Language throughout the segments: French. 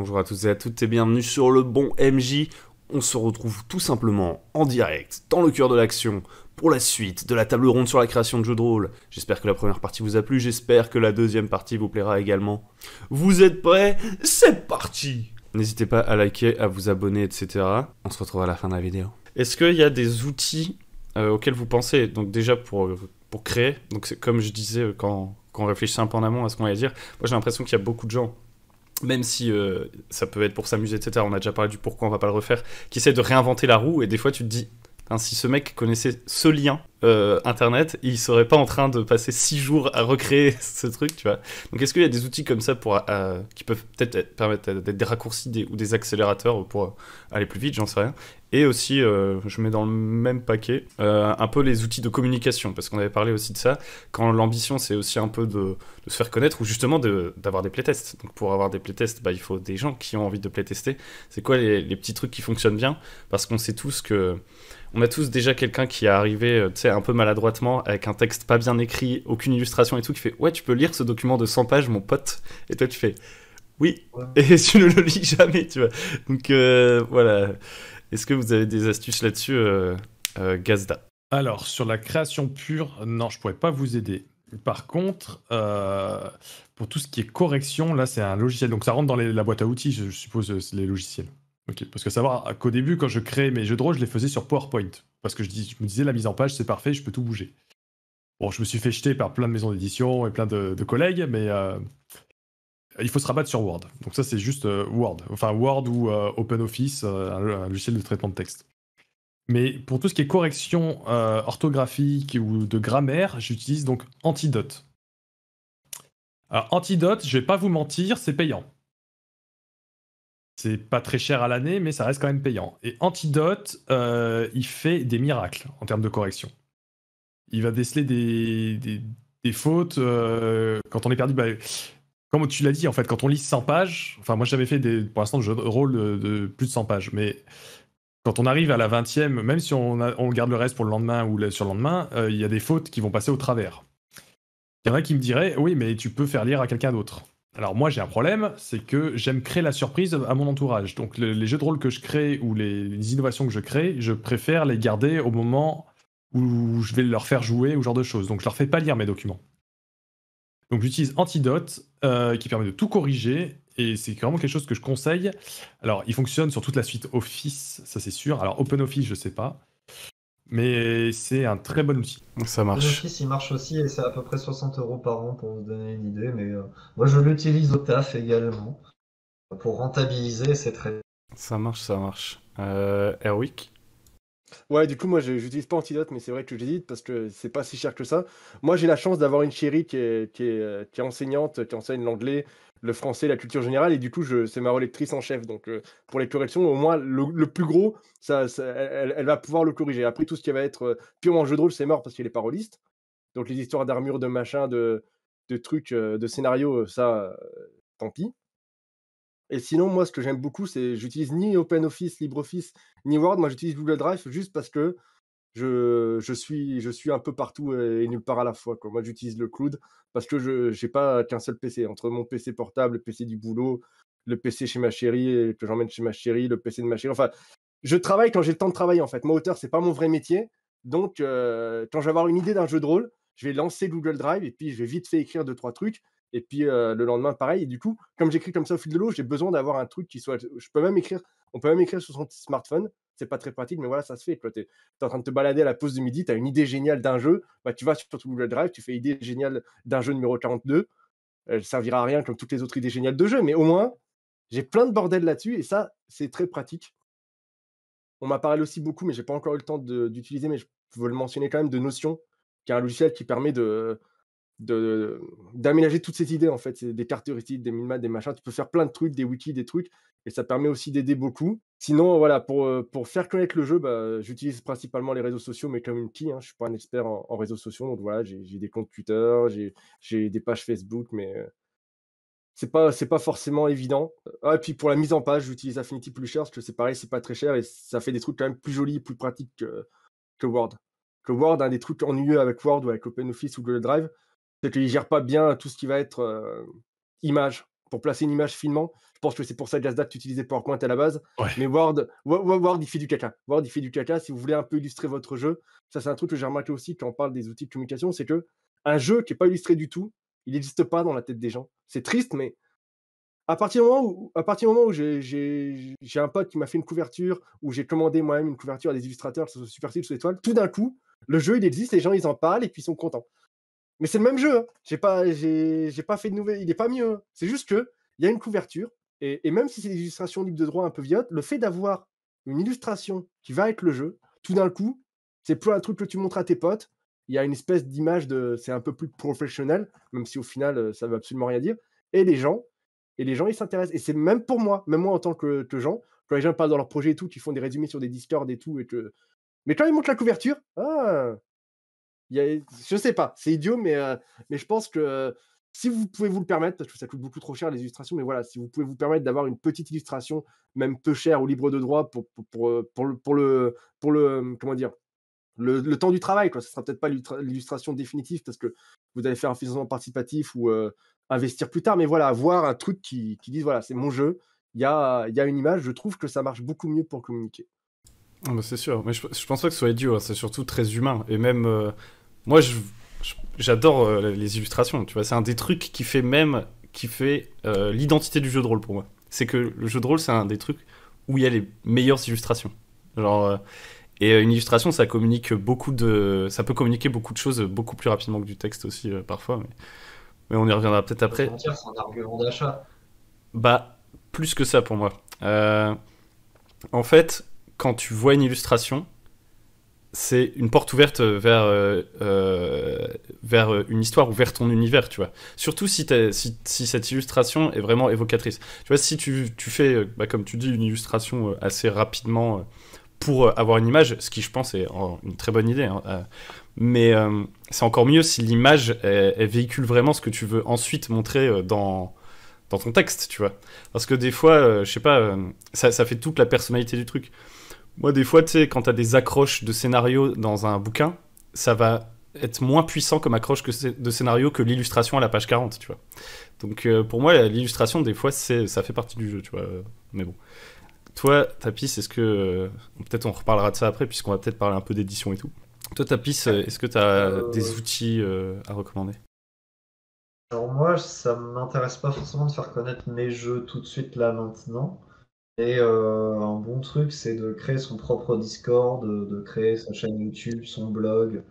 Bonjour à tous et à toutes et bienvenue sur le bon MJ. On se retrouve tout simplement en direct, dans le cœur de l'action, pour la suite de la table ronde sur la création de jeux de rôle. J'espère que la première partie vous a plu, j'espère que la deuxième partie vous plaira également. Vous êtes prêts? C'est parti! N'hésitez pas à liker, à vous abonner, etc. On se retrouve à la fin de la vidéo. Est-ce qu'il y a des outils auxquels vous pensez? Donc déjà pour créer, donc c'est comme je disais quand on réfléchissait un peu en amont à ce qu'on allait dire, moi j'ai l'impression qu'il y a beaucoup de gens, même si ça peut être pour s'amuser, etc., on a déjà parlé du pourquoi on va pas le refaire, qui essaie de réinventer la roue, et des fois tu te dis, hein, si ce mec connaissait ce lien internet, il serait pas en train de passer 6 jours à recréer ce truc, tu vois. Donc est-ce qu'il y a des outils comme ça qui peuvent peut-être permettre d'être des raccourcis ou des accélérateurs pour aller plus vite, j'en sais rien. Et aussi, je mets dans le même paquet un peu les outils de communication, parce qu'on avait parlé aussi de ça, quand l'ambition c'est aussi un peu de se faire connaître, ou justement d'avoir des playtests. Donc pour avoir des playtests, il faut des gens qui ont envie de playtester. C'est quoi les petits trucs qui fonctionnent bien? Parce qu'on sait tous que... On a tous déjà quelqu'un qui est arrivé, tu sais, un peu maladroitement, avec un texte pas bien écrit, aucune illustration et tout, qui fait « Ouais, tu peux lire ce document de 100 pages, mon pote ?» Et toi, tu fais « Oui !» Ouais. Et tu ne le lis jamais, tu vois. Donc voilà. Est-ce que vous avez des astuces là-dessus, Gazda? Alors, sur la création pure, non, je pourrais pas vous aider. Par contre, pour tout ce qui est correction, là, c'est un logiciel. Donc, ça rentre dans la boîte à outils, je suppose, les logiciels. Ok, parce que savoir qu'au début, quand je créais mes jeux de rôle, je les faisais sur PowerPoint. Parce que je me disais, la mise en page, c'est parfait, je peux tout bouger. Bon, je me suis fait jeter par plein de maisons d'édition et plein de collègues, mais il faut se rabattre sur Word. Donc ça, c'est juste Word. Enfin, Word ou OpenOffice, un logiciel de traitement de texte. Mais pour tout ce qui est correction orthographique ou de grammaire, j'utilise donc Antidote. Alors, Antidote, je vais pas vous mentir, c'est payant. C'est pas très cher à l'année, mais ça reste quand même payant. Et Antidote, il fait des miracles en termes de correction. Il va déceler des fautes quand on est perdu. Comme tu l'as dit, en fait, quand on lit 100 pages, enfin, moi, j'avais fait pour l'instant, de jeux de rôle de plus de 100 pages, mais quand on arrive à la 20e, même si on garde le reste pour le lendemain ou le surlendemain, il y a des fautes qui vont passer au travers. Il y en a qui me diraient, oui, mais tu peux faire lire à quelqu'un d'autre. Alors moi, j'ai un problème, c'est que j'aime créer la surprise à mon entourage. Donc les jeux de rôle que je crée ou les innovations que je crée, je préfère les garder au moment où je vais leur faire jouer ou ce genre de choses. Donc je leur fais pas lire mes documents. Donc j'utilise Antidote, qui permet de tout corriger, et c'est vraiment quelque chose que je conseille. Alors, il fonctionne sur toute la suite Office, ça c'est sûr. Alors, OpenOffice, je sais pas. Mais c'est un très bon outil. Ça marche. L'Office, il marche aussi et c'est à peu près 60 € par an pour vous donner une idée. Mais moi, je l'utilise au taf également. Pour rentabiliser, c'est très. Ça marche, ça marche. Erwick? Ouais, du coup, moi, j'utilise pas Antidote, mais c'est vrai que j'hésite parce que c'est pas si cher que ça. Moi, j'ai la chance d'avoir une chérie qui est enseignante, qui enseigne l'anglais, le français, la culture générale, et du coup, c'est ma relectrice en chef. Donc, pour les corrections, au moins, le plus gros, elle va pouvoir le corriger. Après, tout ce qui va être purement jeu de rôle, c'est mort parce qu'elle est paroliste. Donc, les histoires d'armure, de machin, de trucs, de scénarios, ça, tant pis. Et sinon, moi, ce que j'aime beaucoup, c'est j'utilise ni OpenOffice, LibreOffice, ni Word. Moi, j'utilise Google Drive juste parce que je suis un peu partout et nulle part à la fois, quoi. Moi, j'utilise le cloud parce que je j'ai pas qu'un seul PC. Entre mon PC portable, le PC du boulot, le PC chez ma chérie et que j'emmène chez ma chérie, le PC de ma chérie. Enfin, je travaille quand j'ai le temps de travailler, en fait. Moi, auteur, c'est pas mon vrai métier. Donc, quand je vais avoir une idée d'un jeu de rôle, je vais lancer Google Drive et puis je vais vite fait écrire deux trois trucs. Et puis le lendemain, pareil. Et du coup, comme j'écris comme ça au fil de l'eau, j'ai besoin d'avoir un truc qui soit. On peut même écrire sur son smartphone. C'est pas très pratique, mais voilà, ça se fait. Tu es en train de te balader à la pause de midi, tu as une idée géniale d'un jeu. Bah, tu vas sur ton Google Drive, tu fais idée géniale d'un jeu numéro 42. Elle servira à rien comme toutes les autres idées géniales de jeu, mais au moins, j'ai plein de bordel là-dessus et ça, c'est très pratique. On m'a parlé aussi beaucoup, mais j'ai pas encore eu le temps d'utiliser, mais je veux le mentionner quand même, de Notion, qui est un logiciel qui permet d'aménager toutes ces idées en fait. C'est des caractéristiques, des minmas, des machins. Tu peux faire plein de trucs, des wikis, des trucs, et ça permet aussi d'aider beaucoup. Sinon, voilà, pour faire connaître le jeu, bah, j'utilise principalement les réseaux sociaux, mais comme une petite, hein, je suis pas un expert en réseaux sociaux, donc voilà, j'ai des comptes Twitter, j'ai des pages Facebook, mais c'est pas forcément évident. Ah, et puis pour la mise en page, j'utilise Affinity plus cher parce que c'est pareil, c'est pas très cher et ça fait des trucs quand même plus jolis, plus pratiques que Word. Que Word, un des trucs ennuyeux avec Word ou avec OpenOffice ou Google Drive, c'est qu'il gère pas bien tout ce qui va être image. pour placer une image finement. Je pense que c'est pour ça que Gazdat utilisait PowerPoint à la base. Ouais. Mais Word, il fait du caca. Word, il fait du caca. Si vous voulez un peu illustrer votre jeu, ça, c'est un truc que j'ai remarqué aussi quand on parle des outils de communication, c'est que un jeu qui n'est pas illustré du tout, il n'existe pas dans la tête des gens. C'est triste, mais à partir du moment où j'ai un pote qui m'a fait une couverture, où j'ai commandé moi-même une couverture à des illustrateurs, que ce soit Supercell ou Étoile, tout d'un coup, le jeu, il existe, les gens, ils en parlent et puis ils sont contents. Mais c'est le même jeu. Hein. J'ai pas fait de nouvelles. Il n'est pas mieux. Hein. C'est juste qu'il y a une couverture. Et même si c'est des illustrations libres de droit un peu vieillottes, le fait d'avoir une illustration qui va avec le jeu, tout d'un coup, c'est plus un truc que tu montres à tes potes. Il y a une espèce d'image de. C'est un peu plus professionnel, même si au final, ça ne veut absolument rien dire. Et les gens, ils s'intéressent. Et c'est même pour moi, même moi en tant que gens, quand les gens parlent dans leur projet et tout, qui font des résumés sur des Discord et tout, mais quand ils montrent la couverture, je sais pas, c'est idiot, mais je pense que si vous pouvez vous le permettre, parce que ça coûte beaucoup trop cher les illustrations, mais voilà, si vous pouvez vous permettre d'avoir une petite illustration, même peu chère ou libre de droit pour le comment dire, le temps du travail, quoi. Ce sera peut-être pas l'illustration définitive parce que vous allez faire un financement participatif ou investir plus tard, mais voilà, avoir un truc qui dise voilà, c'est mon jeu, il y a une image, je trouve que ça marche beaucoup mieux pour communiquer. Ah bah c'est sûr, mais je pense pas que ce soit idiot, hein. C'est surtout très humain. Et même, moi, j'adore les illustrations, tu vois. C'est un des trucs qui fait l'identité du jeu de rôle pour moi. C'est que le jeu de rôle, c'est un des trucs où il y a les meilleures illustrations. Genre, et une illustration, ça peut communiquer beaucoup de choses beaucoup plus rapidement que du texte aussi, parfois. Mais on y reviendra peut-être après. C'est un argument d'achat. Bah, plus que ça pour moi. En fait, quand tu vois une illustration, c'est une porte ouverte vers une histoire ou vers ton univers, tu vois. Surtout si cette illustration est vraiment évocatrice. Tu vois, si tu fais, comme tu dis, une illustration assez rapidement pour avoir une image, ce qui, je pense, est une très bonne idée, hein, mais c'est encore mieux si l'image, elle véhicule vraiment ce que tu veux ensuite montrer dans ton texte, tu vois. Parce que des fois, je sais pas, ça fait toute la personnalité du truc. Moi, des fois, tu sais, quand t'as des accroches de scénario dans un bouquin, ça va être moins puissant comme accroche de scénario que l'illustration à la page 40, tu vois. Donc, pour moi, l'illustration, des fois, ça fait partie du jeu, tu vois. Mais bon. Toi, Tapis, est-ce que... peut-être on reparlera de ça après, puisqu'on va peut-être parler un peu d'édition et tout. Toi, Tapis, est-ce que t'as des outils à recommander ? Alors moi, ça m'intéresse pas forcément de faire connaître mes jeux tout de suite là maintenant. Et un bon truc, c'est de créer son propre Discord, de créer sa chaîne YouTube, son blog,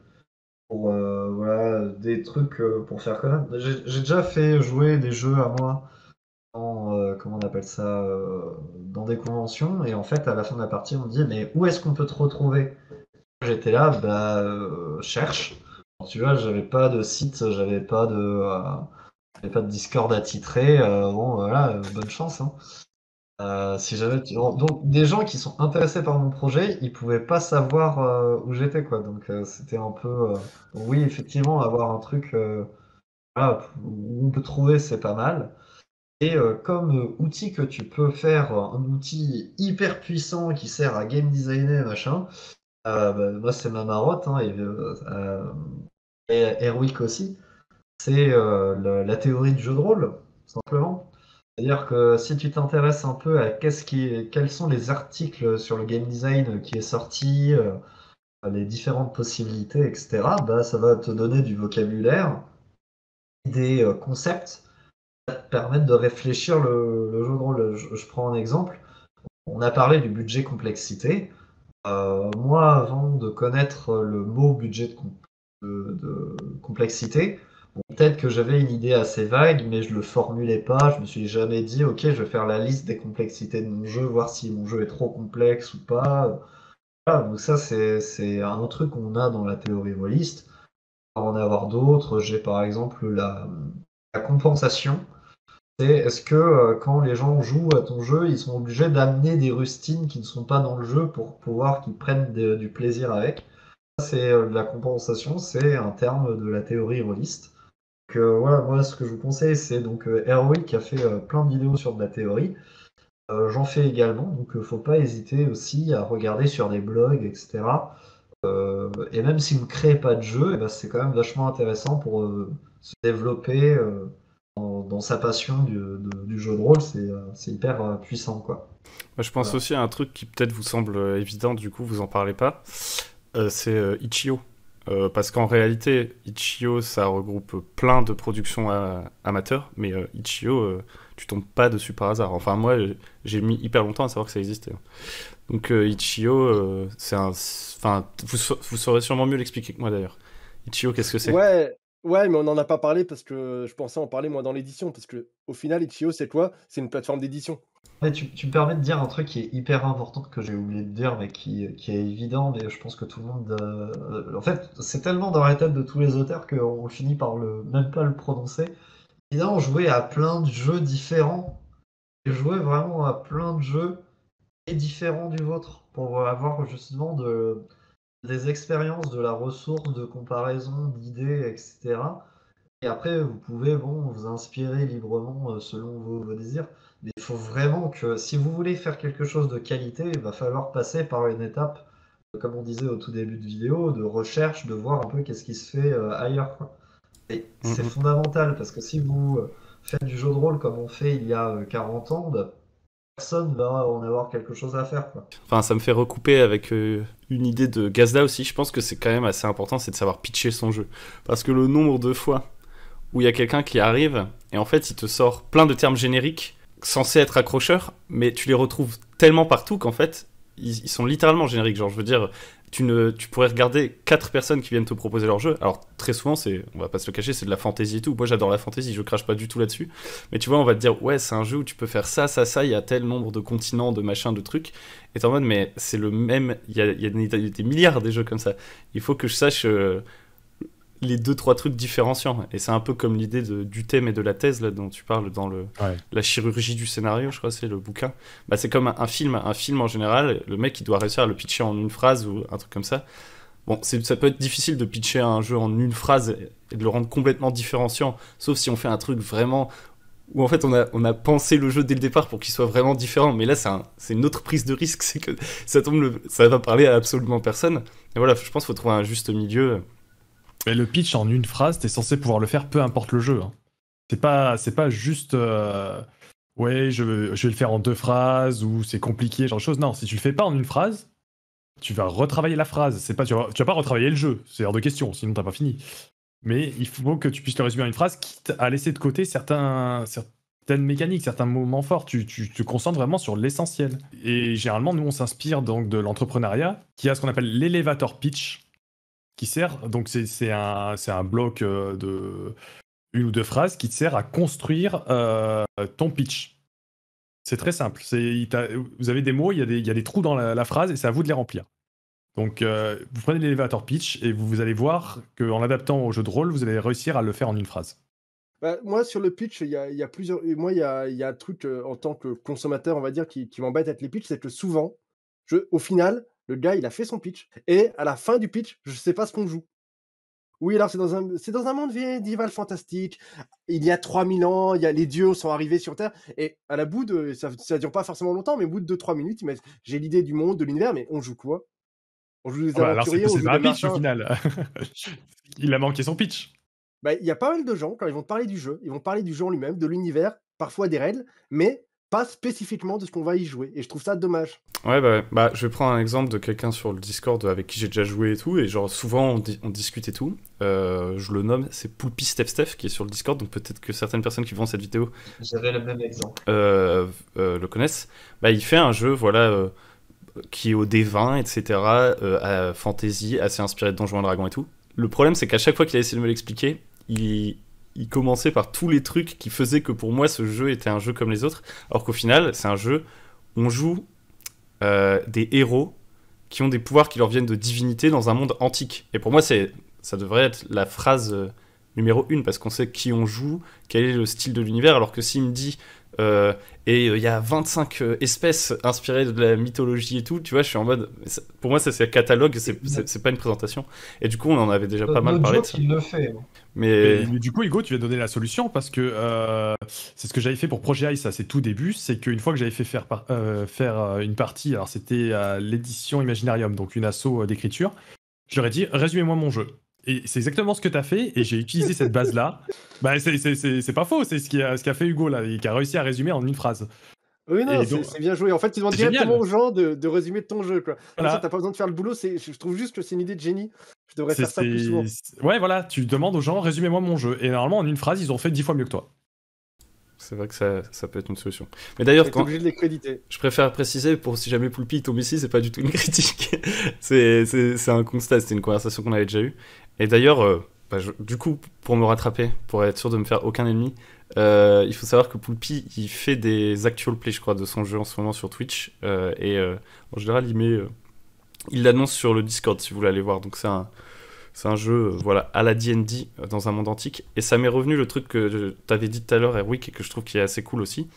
pour voilà, des trucs pour faire connaître. J'ai déjà fait jouer des jeux à moi dans, comment on appelle ça, dans des conventions, et en fait, à la fin de la partie, on me dit, mais où est-ce qu'on peut te retrouver? J'étais là, bah, cherche. Alors, tu vois, j'avais pas de site, j'avais pas de Discord attitré. Bon, voilà, bonne chance, hein. Si jamais donc des gens qui sont intéressés par mon projet, ils pouvaient pas savoir où j'étais, quoi. Donc c'était un peu oui, effectivement, avoir un truc voilà, où on peut trouver, c'est pas mal. Et comme outil que tu peux faire, un outil hyper puissant qui sert à game designer, machin, bah, moi c'est ma marotte, hein, et Erwick aussi, c'est la théorie du jeu de rôle, tout simplement. C'est-à-dire que si tu t'intéresses un peu à quels sont les articles sur le game design qui est sorti, les différentes possibilités, etc., bah, ça va te donner du vocabulaire, des concepts qui va te permettre de réfléchir le jeu de rôle. Je prends un exemple. On a parlé du budget complexité. Moi, avant de connaître le mot budget de complexité, bon, peut-être que j'avais une idée assez vague, mais je le formulais pas. Je me suis jamais dit, ok, je vais faire la liste des complexités de mon jeu, voir si mon jeu est trop complexe ou pas. Voilà, donc ça, c'est un truc qu'on a dans la théorie rôliste. On va en avoir d'autres. J'ai par exemple la compensation. C'est est-ce que quand les gens jouent à ton jeu, ils sont obligés d'amener des rustines qui ne sont pas dans le jeu pour pouvoir qu'ils prennent du plaisir avec. Ça, c'est la compensation, c'est un terme de la théorie rôliste. Donc voilà, moi ce que je vous conseille, c'est donc Erwick qui a fait plein de vidéos sur de la théorie. J'en fais également, donc faut pas hésiter aussi à regarder sur des blogs, etc. Et même si vous ne créez pas de jeu, eh ben, c'est quand même vachement intéressant pour se développer dans sa passion du jeu de rôle, c'est hyper puissant, quoi. Moi, je pense Voilà. aussi à un truc qui peut-être vous semble évident, du coup, vous en parlez pas. C'est Itch.io. Parce qu'en réalité, Itch.io, ça regroupe plein de productions amateurs, mais Itch.io, tu tombes pas dessus par hasard. Enfin, moi, j'ai mis hyper longtemps à savoir que ça existait. Donc, Itch.io, c'est un. Enfin, vous saurez sûrement mieux l'expliquer que moi d'ailleurs. Itch.io, qu'est-ce que c'est? Ouais, ouais, mais on n'en a pas parlé parce que je pensais en parler moi dans l'édition, parce que au final, Itch.io, c'est quoi? C'est une plateforme d'édition. Mais tu me permets de dire un truc qui est hyper important que j'ai oublié de dire, mais qui est évident, mais je pense que tout le monde. En fait, c'est tellement dans la tête de tous les auteurs qu'on finit par même pas le prononcer. Évidemment, jouer à plein de jeux différents, et jouer vraiment à plein de jeux et différents du vôtre, pour avoir justement des expériences, de la ressource de comparaison, d'idées, etc. Et après, vous pouvez vous inspirer librement selon vos désirs. Mais il faut vraiment que, si vous voulez faire quelque chose de qualité, il va falloir passer par une étape, comme on disait au tout début de vidéo, de recherche, de voir un peu qu'est-ce qui se fait ailleurs, quoi. Et c'est Mhm. fondamental, parce que si vous faites du jeu de rôle comme on fait il y a 40 ans, bah, personne va en avoir quelque chose à faire, quoi. Enfin, ça me fait recouper avec une idée de Gazda aussi. Je pense que c'est quand même assez important, c'est de savoir pitcher son jeu. Parce que le nombre de fois où il y a quelqu'un qui arrive et en fait il te sort plein de termes génériques censés être accrocheurs, mais tu les retrouves tellement partout qu'en fait ils sont littéralement génériques. Genre, je veux dire, tu pourrais regarder 4 personnes qui viennent te proposer leur jeu. Alors, très souvent, on va pas se le cacher, c'est de la fantasy et tout. Moi, j'adore la fantasy, je crache pas du tout là-dessus. Mais tu vois, on va te dire, ouais, c'est un jeu où tu peux faire ça, ça, ça, il y a tel nombre de continents, de machins, de trucs. Et t'es en mode, mais c'est le même. Il y a des milliards des jeux comme ça. Il faut que je sache les 2-3 trucs différenciants. Et c'est un peu comme l'idée du thème et de la thèse là, dont tu parles dans Ouais. la chirurgie du scénario, je crois, c'est le bouquin. Bah, c'est comme un film. Un film en général, le mec il doit réussir à le pitcher en une phrase ou un truc comme ça. Bon, ça peut être difficile de pitcher un jeu en une phrase et de le rendre complètement différenciant, sauf si on fait un truc vraiment où en fait on a pensé le jeu dès le départ pour qu'il soit vraiment différent. Mais là, c'est une autre prise de risque, c'est que ça va parler à absolument personne. Et voilà, je pense qu'il faut trouver un juste milieu. Et le pitch en une phrase, t'es censé pouvoir le faire peu importe le jeu, hein. C'est pas juste ouais, je vais le faire en 2 phrases ou c'est compliqué, genre de choses. Non, si tu le fais pas en une phrase, tu vas retravailler la phrase. Tu vas pas retravailler le jeu, c'est hors de question, sinon t'as pas fini. Mais il faut que tu puisses le résumer en une phrase, quitte à laisser de côté certaines mécaniques, certains moments forts. Tu te concentres vraiment sur l'essentiel. Et généralement, nous, on s'inspire donc de l'entrepreneuriat, qui a ce qu'on appelle l'elevator pitch, qui sert, donc c'est un bloc de 1 ou 2 phrases qui te sert à construire ton pitch. C'est très simple. Vous avez des mots, il y a des trous dans la phrase et c'est à vous de les remplir. Donc, vous prenez l'elevator pitch et vous allez voir qu'en l'adaptant au jeu de rôle, vous allez réussir à le faire en une phrase. Bah, moi, sur le pitch, il y a plusieurs. Et moi, il y a un truc en tant que consommateur, on va dire, qui m'embête avec les pitchs, c'est que souvent, au final, le gars, il a fait son pitch. Et à la fin du pitch, je sais pas ce qu'on joue. Oui, alors c'est dans un monde médiéval fantastique. Il y a 3000 ans, les dieux sont arrivés sur Terre. Et à la bout de. Ça dure pas forcément longtemps, mais au bout de 2-3 minutes, j'ai l'idée du monde, de l'univers, mais on joue quoi? On joue des Ah bah, alors c'est aventuriers, que on c'est joue pas des un pitch au machins. final. Il a manqué son pitch. Bah, il y a pas mal de gens, quand ils vont te parler du jeu, ils vont parler du jeu en lui-même, de l'univers, parfois des règles, mais pas spécifiquement de ce qu'on va y jouer. Et je trouve ça dommage. Ouais, bah, je vais prendre un exemple de quelqu'un sur le Discord avec qui j'ai déjà joué et tout, et genre souvent on discute et tout. Je le nomme, c'est Poulpi Steph qui est sur le Discord, donc peut-être que certaines personnes qui verront cette vidéo J'avais le même exemple. le connaissent. Bah, il fait un jeu, voilà, qui est au D20, etc., à fantasy, assez inspiré de Donjons et Dragons et tout. Le problème, c'est qu'à chaque fois qu'il a essayé de me l'expliquer, il commençait par tous les trucs qui faisaient que pour moi ce jeu était un jeu comme les autres, alors qu'au final, c'est un jeu où on joue des héros qui ont des pouvoirs qui leur viennent de divinités dans un monde antique. Et pour moi, ça devrait être la phrase numéro 1, parce qu'on sait qui on joue, quel est le style de l'univers, alors que s'il me dit et il y a 25 espèces inspirées de la mythologie et tout, tu vois, je suis en mode, pour moi ça c'est un catalogue, c'est pas une présentation. Et du coup on en avait déjà pas mal Notre parlé joke, de ça. il le fait. Mais Mais du coup, Hugo, tu viens de donner la solution parce que c'est ce que j'avais fait pour Projet Ice à ses tout débuts. C'est qu'une fois que j'avais fait faire une partie, alors c'était à l'édition Imaginarium, donc une asso d'écriture, je leur ai dit résumez-moi mon jeu. Et c'est exactement ce que tu as fait, et j'ai utilisé cette base-là. Bah, c'est pas faux, c'est ce qu'a fait Hugo, là, qui a réussi à résumer en une phrase. Oui, non, Et donc, c'est bien joué. En fait, tu demandes c'est génial. directement aux gens de résumer ton jeu, quoi. Comme ça, Voilà. t'as pas besoin de faire le boulot. Je trouve juste que c'est une idée de génie. Je devrais C'est- faire ça plus souvent. Ouais, voilà, tu demandes aux gens, résumez-moi mon jeu. Et normalement, en une phrase, ils ont fait 10 fois mieux que toi. C'est vrai que ça peut être une solution. Mais d'ailleurs, T'es quand obligé de les créditer. je préfère préciser, pour si jamais Poulpi tombe ici, c'est pas du tout une critique. C'est un constat, c'était une conversation qu'on avait déjà eue. Et d'ailleurs, du coup, pour me rattraper, pour être sûr de me faire aucun ennemi, il faut savoir que Poulpi, il fait des actual plays, je crois, de son jeu en ce moment sur Twitch. En général, il l'annonce sur le Discord si vous voulez aller voir. Donc c'est un jeu voilà, à la D&D dans un monde antique. Et ça m'est revenu le truc que tu avais dit tout à l'heure, Erwick, et que je trouve qui est assez cool aussi.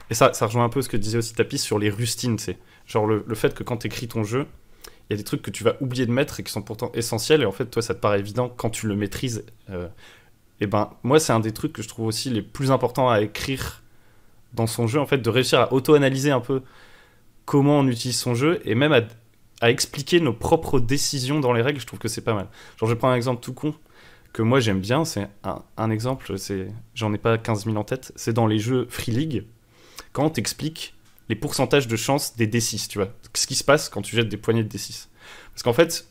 Et ça rejoint un peu ce que disait aussi Tapis sur les rustines, tu sais. Genre le fait que quand tu écris ton jeu, il y a des trucs que tu vas oublier de mettre et qui sont pourtant essentiels. Et en fait, toi, ça te paraît évident quand tu le maîtrises. Et ben, moi, c'est un des trucs que je trouve aussi les plus importants à écrire dans son jeu, en fait, de réussir à auto-analyser un peu comment on utilise son jeu et même à expliquer nos propres décisions dans les règles. Je trouve que c'est pas mal. Genre, je prends un exemple tout con que moi j'aime bien. C'est un exemple, j'en ai pas 15 000 en tête. C'est dans les jeux Free League, quand on t'explique les pourcentages de chance des D6, tu vois. Ce qui se passe quand tu jettes des poignées de D6. Parce qu'en fait,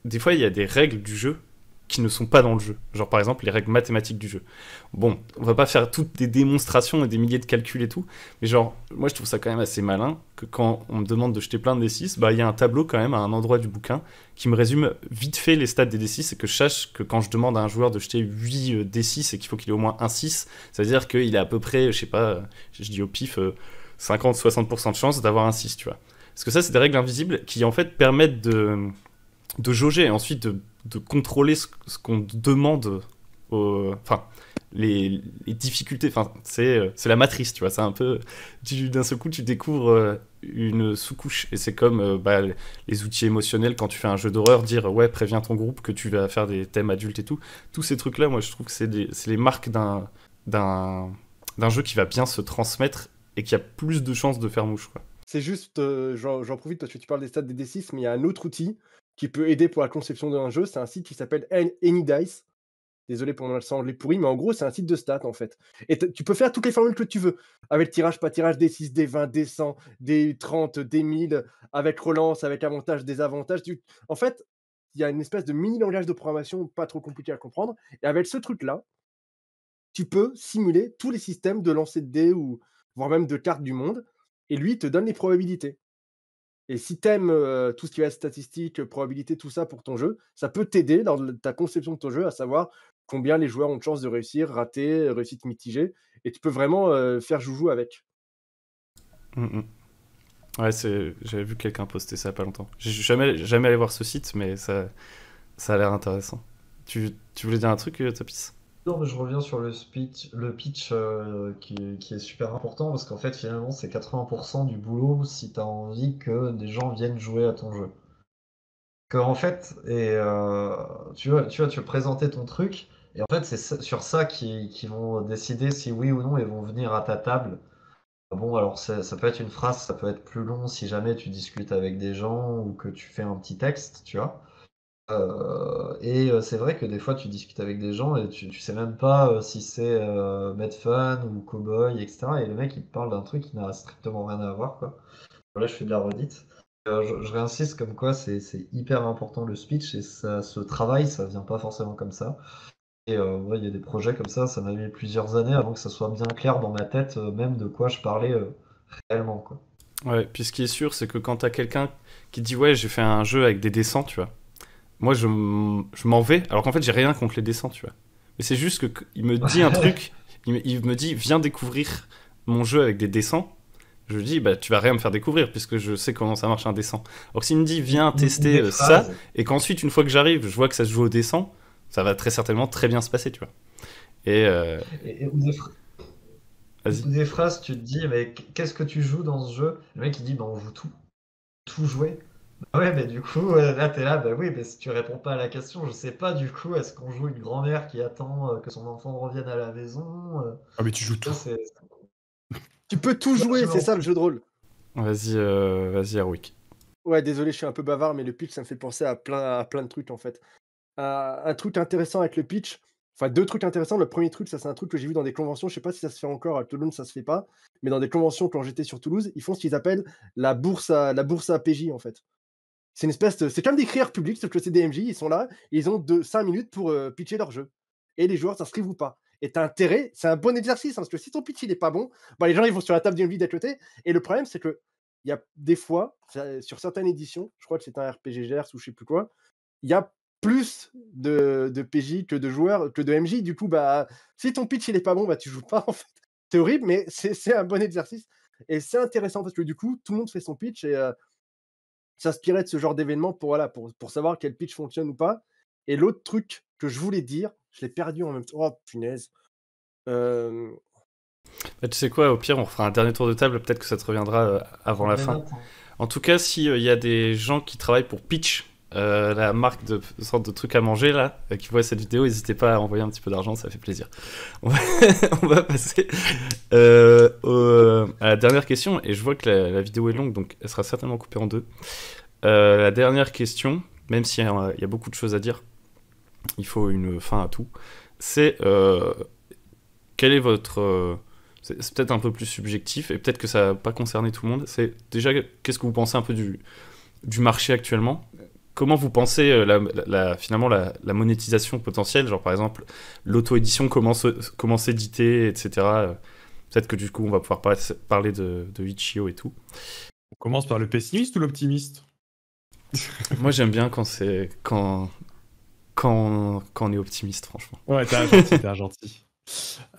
des fois, il y a des règles du jeu qui ne sont pas dans le jeu. Genre, par exemple, les règles mathématiques du jeu. Bon, on va pas faire toutes des démonstrations et des milliers de calculs et tout, mais genre, moi, je trouve ça quand même assez malin que quand on me demande de jeter plein de D6, bah, il y a un tableau quand même à un endroit du bouquin qui me résume vite fait les stats des D6 et que je sache que quand je demande à un joueur de jeter 8 D6 et qu'il faut qu'il ait au moins un 6, ça veut dire qu'il a à peu près, je sais pas, je dis au pif, 50-60% de chance d'avoir un 6, tu vois. Parce que ça, c'est des règles invisibles qui, en fait, permettent de jauger et ensuite de contrôler ce qu'on demande, enfin, les difficultés. Enfin, c'est la matrice, tu vois. C'est un peu. D'un seul coup, tu découvres une sous-couche. Et c'est comme les outils émotionnels quand tu fais un jeu d'horreur, dire ouais, préviens ton groupe que tu vas faire des thèmes adultes et tout. Tous ces trucs-là, moi, je trouve que c'est les marques d'un jeu qui va bien se transmettre et qui a plus de chances de faire mouche, quoi. C'est juste, j'en profite parce que tu parles des stats des D6, mais il y a un autre outil qui peut aider pour la conception d'un jeu. C'est un site qui s'appelle AnyDice. Désolé pour mon accent anglais pourri, mais en gros, c'est un site de stats en fait. Et tu peux faire toutes les formules que tu veux. Avec tirage, pas tirage, D6, D20, D100, D30, D1000, avec relance, avec avantage, désavantage. En fait, il y a une espèce de mini langage de programmation pas trop compliqué à comprendre. Et avec ce truc-là, tu peux simuler tous les systèmes de lancer de dés ou voire même de cartes du monde. Et lui, il te donne les probabilités. Et si t'aimes tout ce qui va être statistique, probabilité, tout ça pour ton jeu, ça peut t'aider dans ta conception de ton jeu, à savoir combien les joueurs ont de chances de réussir, rater, réussite mitigée. Et tu peux vraiment faire joujou avec. Ouais, j'avais vu quelqu'un poster ça il y a pas longtemps. J'ai jamais allé voir ce site, mais ça a l'air intéressant. Tu voulais dire un truc, Tapis? Non, mais je reviens sur le pitch qui est super important parce qu'en fait, finalement, c'est 80% du boulot si tu as envie que des gens viennent jouer à ton jeu. En fait, tu vas présenter ton truc et en fait, sur ça qu'ils vont décider si oui ou non ils vont venir à ta table. Bon, alors ça peut être une phrase, ça peut être plus long si jamais tu discutes avec des gens ou que tu fais un petit texte, tu vois. C'est vrai que des fois tu discutes avec des gens et tu sais même pas si c'est Medfun ou Cowboy, etc. Et le mec il te parle d'un truc qui n'a strictement rien à voir, quoi. Là je fais de la redite. Je réinsiste comme quoi c'est hyper important le speech et ça se travaille, ça vient pas forcément comme ça. Ouais, il y a des projets comme ça m'a mis plusieurs années avant que ça soit bien clair dans ma tête, même de quoi je parlais réellement, quoi. Ouais, puis ce qui est sûr, c'est que quand t'as quelqu'un qui dit ouais, j'ai fait un jeu avec des dessins, tu vois. Moi, je m'en vais, alors qu'en fait, j'ai rien contre les dessins, tu vois. Mais c'est juste qu'il me dit un truc, il me dit, viens découvrir mon jeu avec des dessins. Je lui dis, bah, tu vas rien me faire découvrir, puisque je sais comment ça marche un dessin. Alors que s'il me dit, viens tester Des ça, phrases. et qu'ensuite, une fois que j'arrive, je vois que ça se joue au dessin, ça va très certainement très bien se passer, tu vois. Et Ou vas-y. des phrases, tu te dis, mais qu'est-ce que tu joues dans ce jeu? Le mec il dit, bah on joue tout jouer. Bah ouais, mais du coup, là t'es là, bah oui, mais si tu réponds pas à la question, je sais pas du coup, est-ce qu'on joue une grand-mère qui attend que son enfant revienne à la maison? Ah, mais tu joues tout. Ça, c'est Tu peux tout jouer, c'est largement ça le jeu de rôle. Vas-y, Erwick. Ouais, désolé, je suis un peu bavard, mais le pitch, ça me fait penser à plein de trucs en fait. un truc intéressant avec le pitch, enfin 2 trucs intéressants. Le premier truc, ça c'est un truc que j'ai vu dans des conventions, je sais pas si ça se fait encore, à Toulouse ça se fait pas, mais dans des conventions quand j'étais sur Toulouse, ils font ce qu'ils appellent la bourse à PJ en fait. C'est une espèce de c'est comme des crieurs publics, sauf que c'est des MJ, ils sont là, et ils ont 5 minutes pour, pitcher leur jeu et les joueurs s'inscrivent ou pas et tu as intérêt c'est un bon exercice, hein, parce que si ton pitch il est pas bon, bah, les gens ils vont sur la table du MJ d'à côté et le problème c'est qu'il y a des fois, sur certaines éditions, je crois que c'est un RPG GERS ou je sais plus quoi, il y a plus de PJ que de joueurs, que de MJ. Du coup, bah, si ton pitch il est pas bon, bah, tu joues pas en fait. C'est horrible, mais c'est un bon exercice et c'est intéressant parce que du coup, tout le monde fait son pitch et s'inspirer de ce genre d'événement pour, voilà, pour savoir quel pitch fonctionne ou pas. Et l'autre truc que je voulais dire, je l'ai perdu en même temps. Oh punaise. Euh, Bah, tu sais quoi, au pire, on refera un dernier tour de table, peut-être que ça te reviendra avant la Prends des fin. notes, hein. En tout cas, s'il y a des gens qui travaillent pour Pitch, la marque de sorte de trucs à manger là, qui voient cette vidéo, n'hésitez pas à envoyer un petit peu d'argent, ça fait plaisir. On va, on va passer à la dernière question, et je vois que la vidéo est longue, donc elle sera certainement coupée en deux. La dernière question, même s'il y a beaucoup de choses à dire, il faut une fin à tout, c'est quel est votre... c'est peut-être un peu plus subjectif, et peut-être que ça va pas concerner tout le monde, c'est déjà, qu'est-ce que vous pensez un peu du marché actuellement? Comment vous pensez finalement la monétisation potentielle, genre par exemple l'auto-édition, comment s'éditer, etc. Peut-être que du coup on va pouvoir parler de Itch.io et tout. On commence par le pessimiste ou l'optimiste? Moi j'aime bien quand on est optimiste, franchement. Ouais, t'es un gentil, t'es un gentil.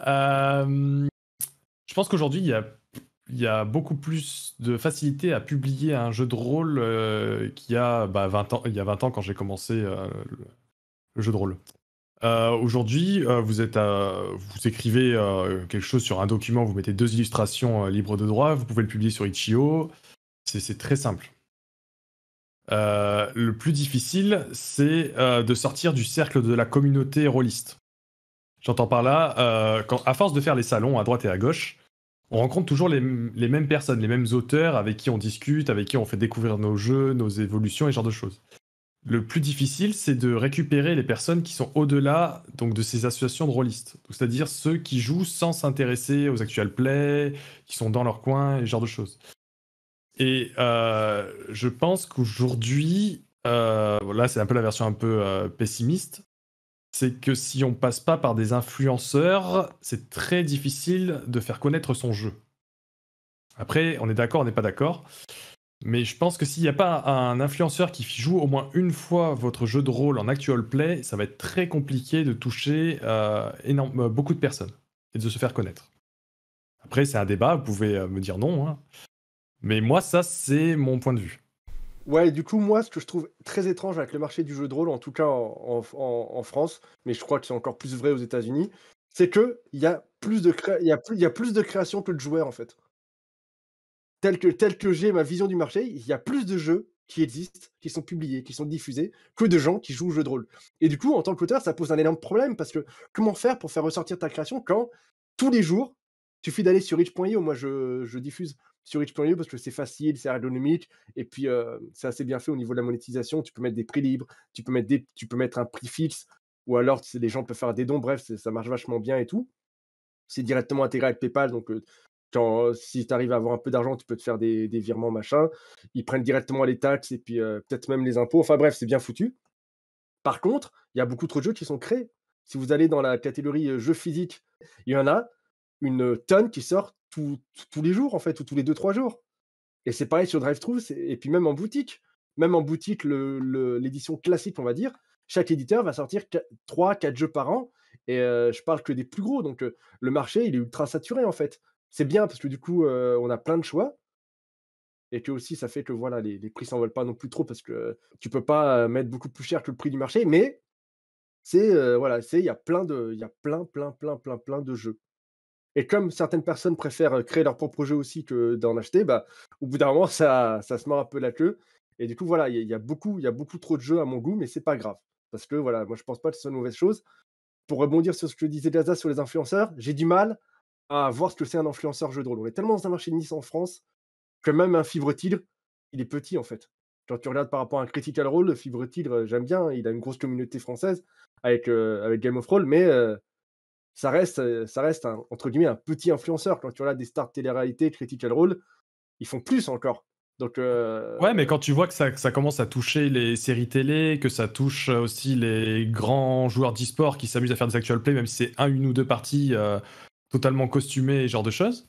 Je pense qu'aujourd'hui, il y a beaucoup plus de facilité à publier un jeu de rôle qu'il y a 20 ans, il y a 20 ans quand j'ai commencé le jeu de rôle. Aujourd'hui, vous écrivez quelque chose sur un document, vous mettez 2 illustrations libres de droit, vous pouvez le publier sur Itch.io, c'est très simple. Le plus difficile, c'est de sortir du cercle de la communauté rôliste. J'entends par là, à force de faire les salons à droite et à gauche, on rencontre toujours les mêmes personnes, les mêmes auteurs avec qui on discute, avec qui on fait découvrir nos jeux, nos évolutions et ce genre de choses. Le plus difficile, c'est de récupérer les personnes qui sont au-delà donc, de ces associations de rôlistes. C'est-à-dire ceux qui jouent sans s'intéresser aux actual plays, qui sont dans leur coin et ce genre de choses. Et je pense qu'aujourd'hui, là c'est un peu la version un peu pessimiste, c'est que si on passe pas par des influenceurs, c'est très difficile de faire connaître son jeu. Après, on est d'accord, on n'est pas d'accord, mais je pense que s'il n'y a pas un influenceur qui joue au moins une fois votre jeu de rôle en actual play, ça va être très compliqué de toucher beaucoup de personnes et de se faire connaître. Après, c'est un débat, vous pouvez me dire non, hein. Mais moi, ça, c'est mon point de vue. Ouais, du coup, moi, ce que je trouve très étrange avec le marché du jeu de rôle, en tout cas en France, mais je crois que c'est encore plus vrai aux États-Unis, c'est qu'il y a plus de il y a plus de création que de joueurs, en fait. Tel que j'ai ma vision du marché, il y a plus de jeux qui existent, qui sont publiés, qui sont diffusés, que de gens qui jouent au jeu de rôle. Et du coup, en tant qu'auteur, ça pose un énorme problème parce que comment faire pour faire ressortir ta création quand tous les jours, il suffit d'aller sur itch.io. Moi, je diffuse sur itch.io parce que c'est facile, c'est ergonomique, et puis c'est assez bien fait au niveau de la monétisation. Tu peux mettre des prix libres, tu peux mettre un prix fixe, ou alors les gens peuvent faire des dons. Bref, ça marche vachement bien et tout. C'est directement intégré avec PayPal, donc si tu arrives à avoir un peu d'argent, tu peux te faire des virements, machin. Ils prennent directement les taxes et puis peut-être même les impôts. Enfin bref, c'est bien foutu. Par contre, il y a beaucoup trop de jeux qui sont créés. Si vous allez dans la catégorie jeux physiques, il y en a une tonne qui sort tous les jours, en fait, ou tous les 2-3 jours. Et c'est pareil sur DriveThru, et puis même en boutique. Même en boutique, l'édition classique, on va dire, chaque éditeur va sortir 3-4 jeux par an. Et je parle que des plus gros. Donc le marché, il est ultra saturé, en fait. C'est bien parce que du coup, on a plein de choix. Et que aussi, ça fait que voilà, les prix s'envolent pas non plus trop parce que tu peux pas mettre beaucoup plus cher que le prix du marché. Mais voilà, il y a il y a plein de jeux. Et comme certaines personnes préfèrent créer leur propre jeu aussi que d'en acheter, bah, au bout d'un moment, ça se mord un peu la queue. Et du coup, voilà, il y a beaucoup trop de jeux à mon goût, mais c'est pas grave. Parce que voilà, moi, je pense pas que ce soit une mauvaise chose. Pour rebondir sur ce que disait Gaza sur les influenceurs, j'ai du mal à voir ce que c'est un influenceur jeu de rôle. On est tellement dans un marché de niche en France que même un Fibre Tigre, il est petit en fait. Quand tu regardes par rapport à un Critical Role, Fibre Tigre, j'aime bien, il a une grosse communauté française avec Game of Roll, mais ça reste, entre guillemets, un petit influenceur. Quand tu regardes des stars de télé-réalité, Critical Role, ils font plus encore. Donc, Ouais, mais quand tu vois que ça commence à toucher les séries télé, que ça touche aussi les grands joueurs d'e-sport qui s'amusent à faire des actual play, même si c'est une ou deux parties totalement costumées, ce genre de choses,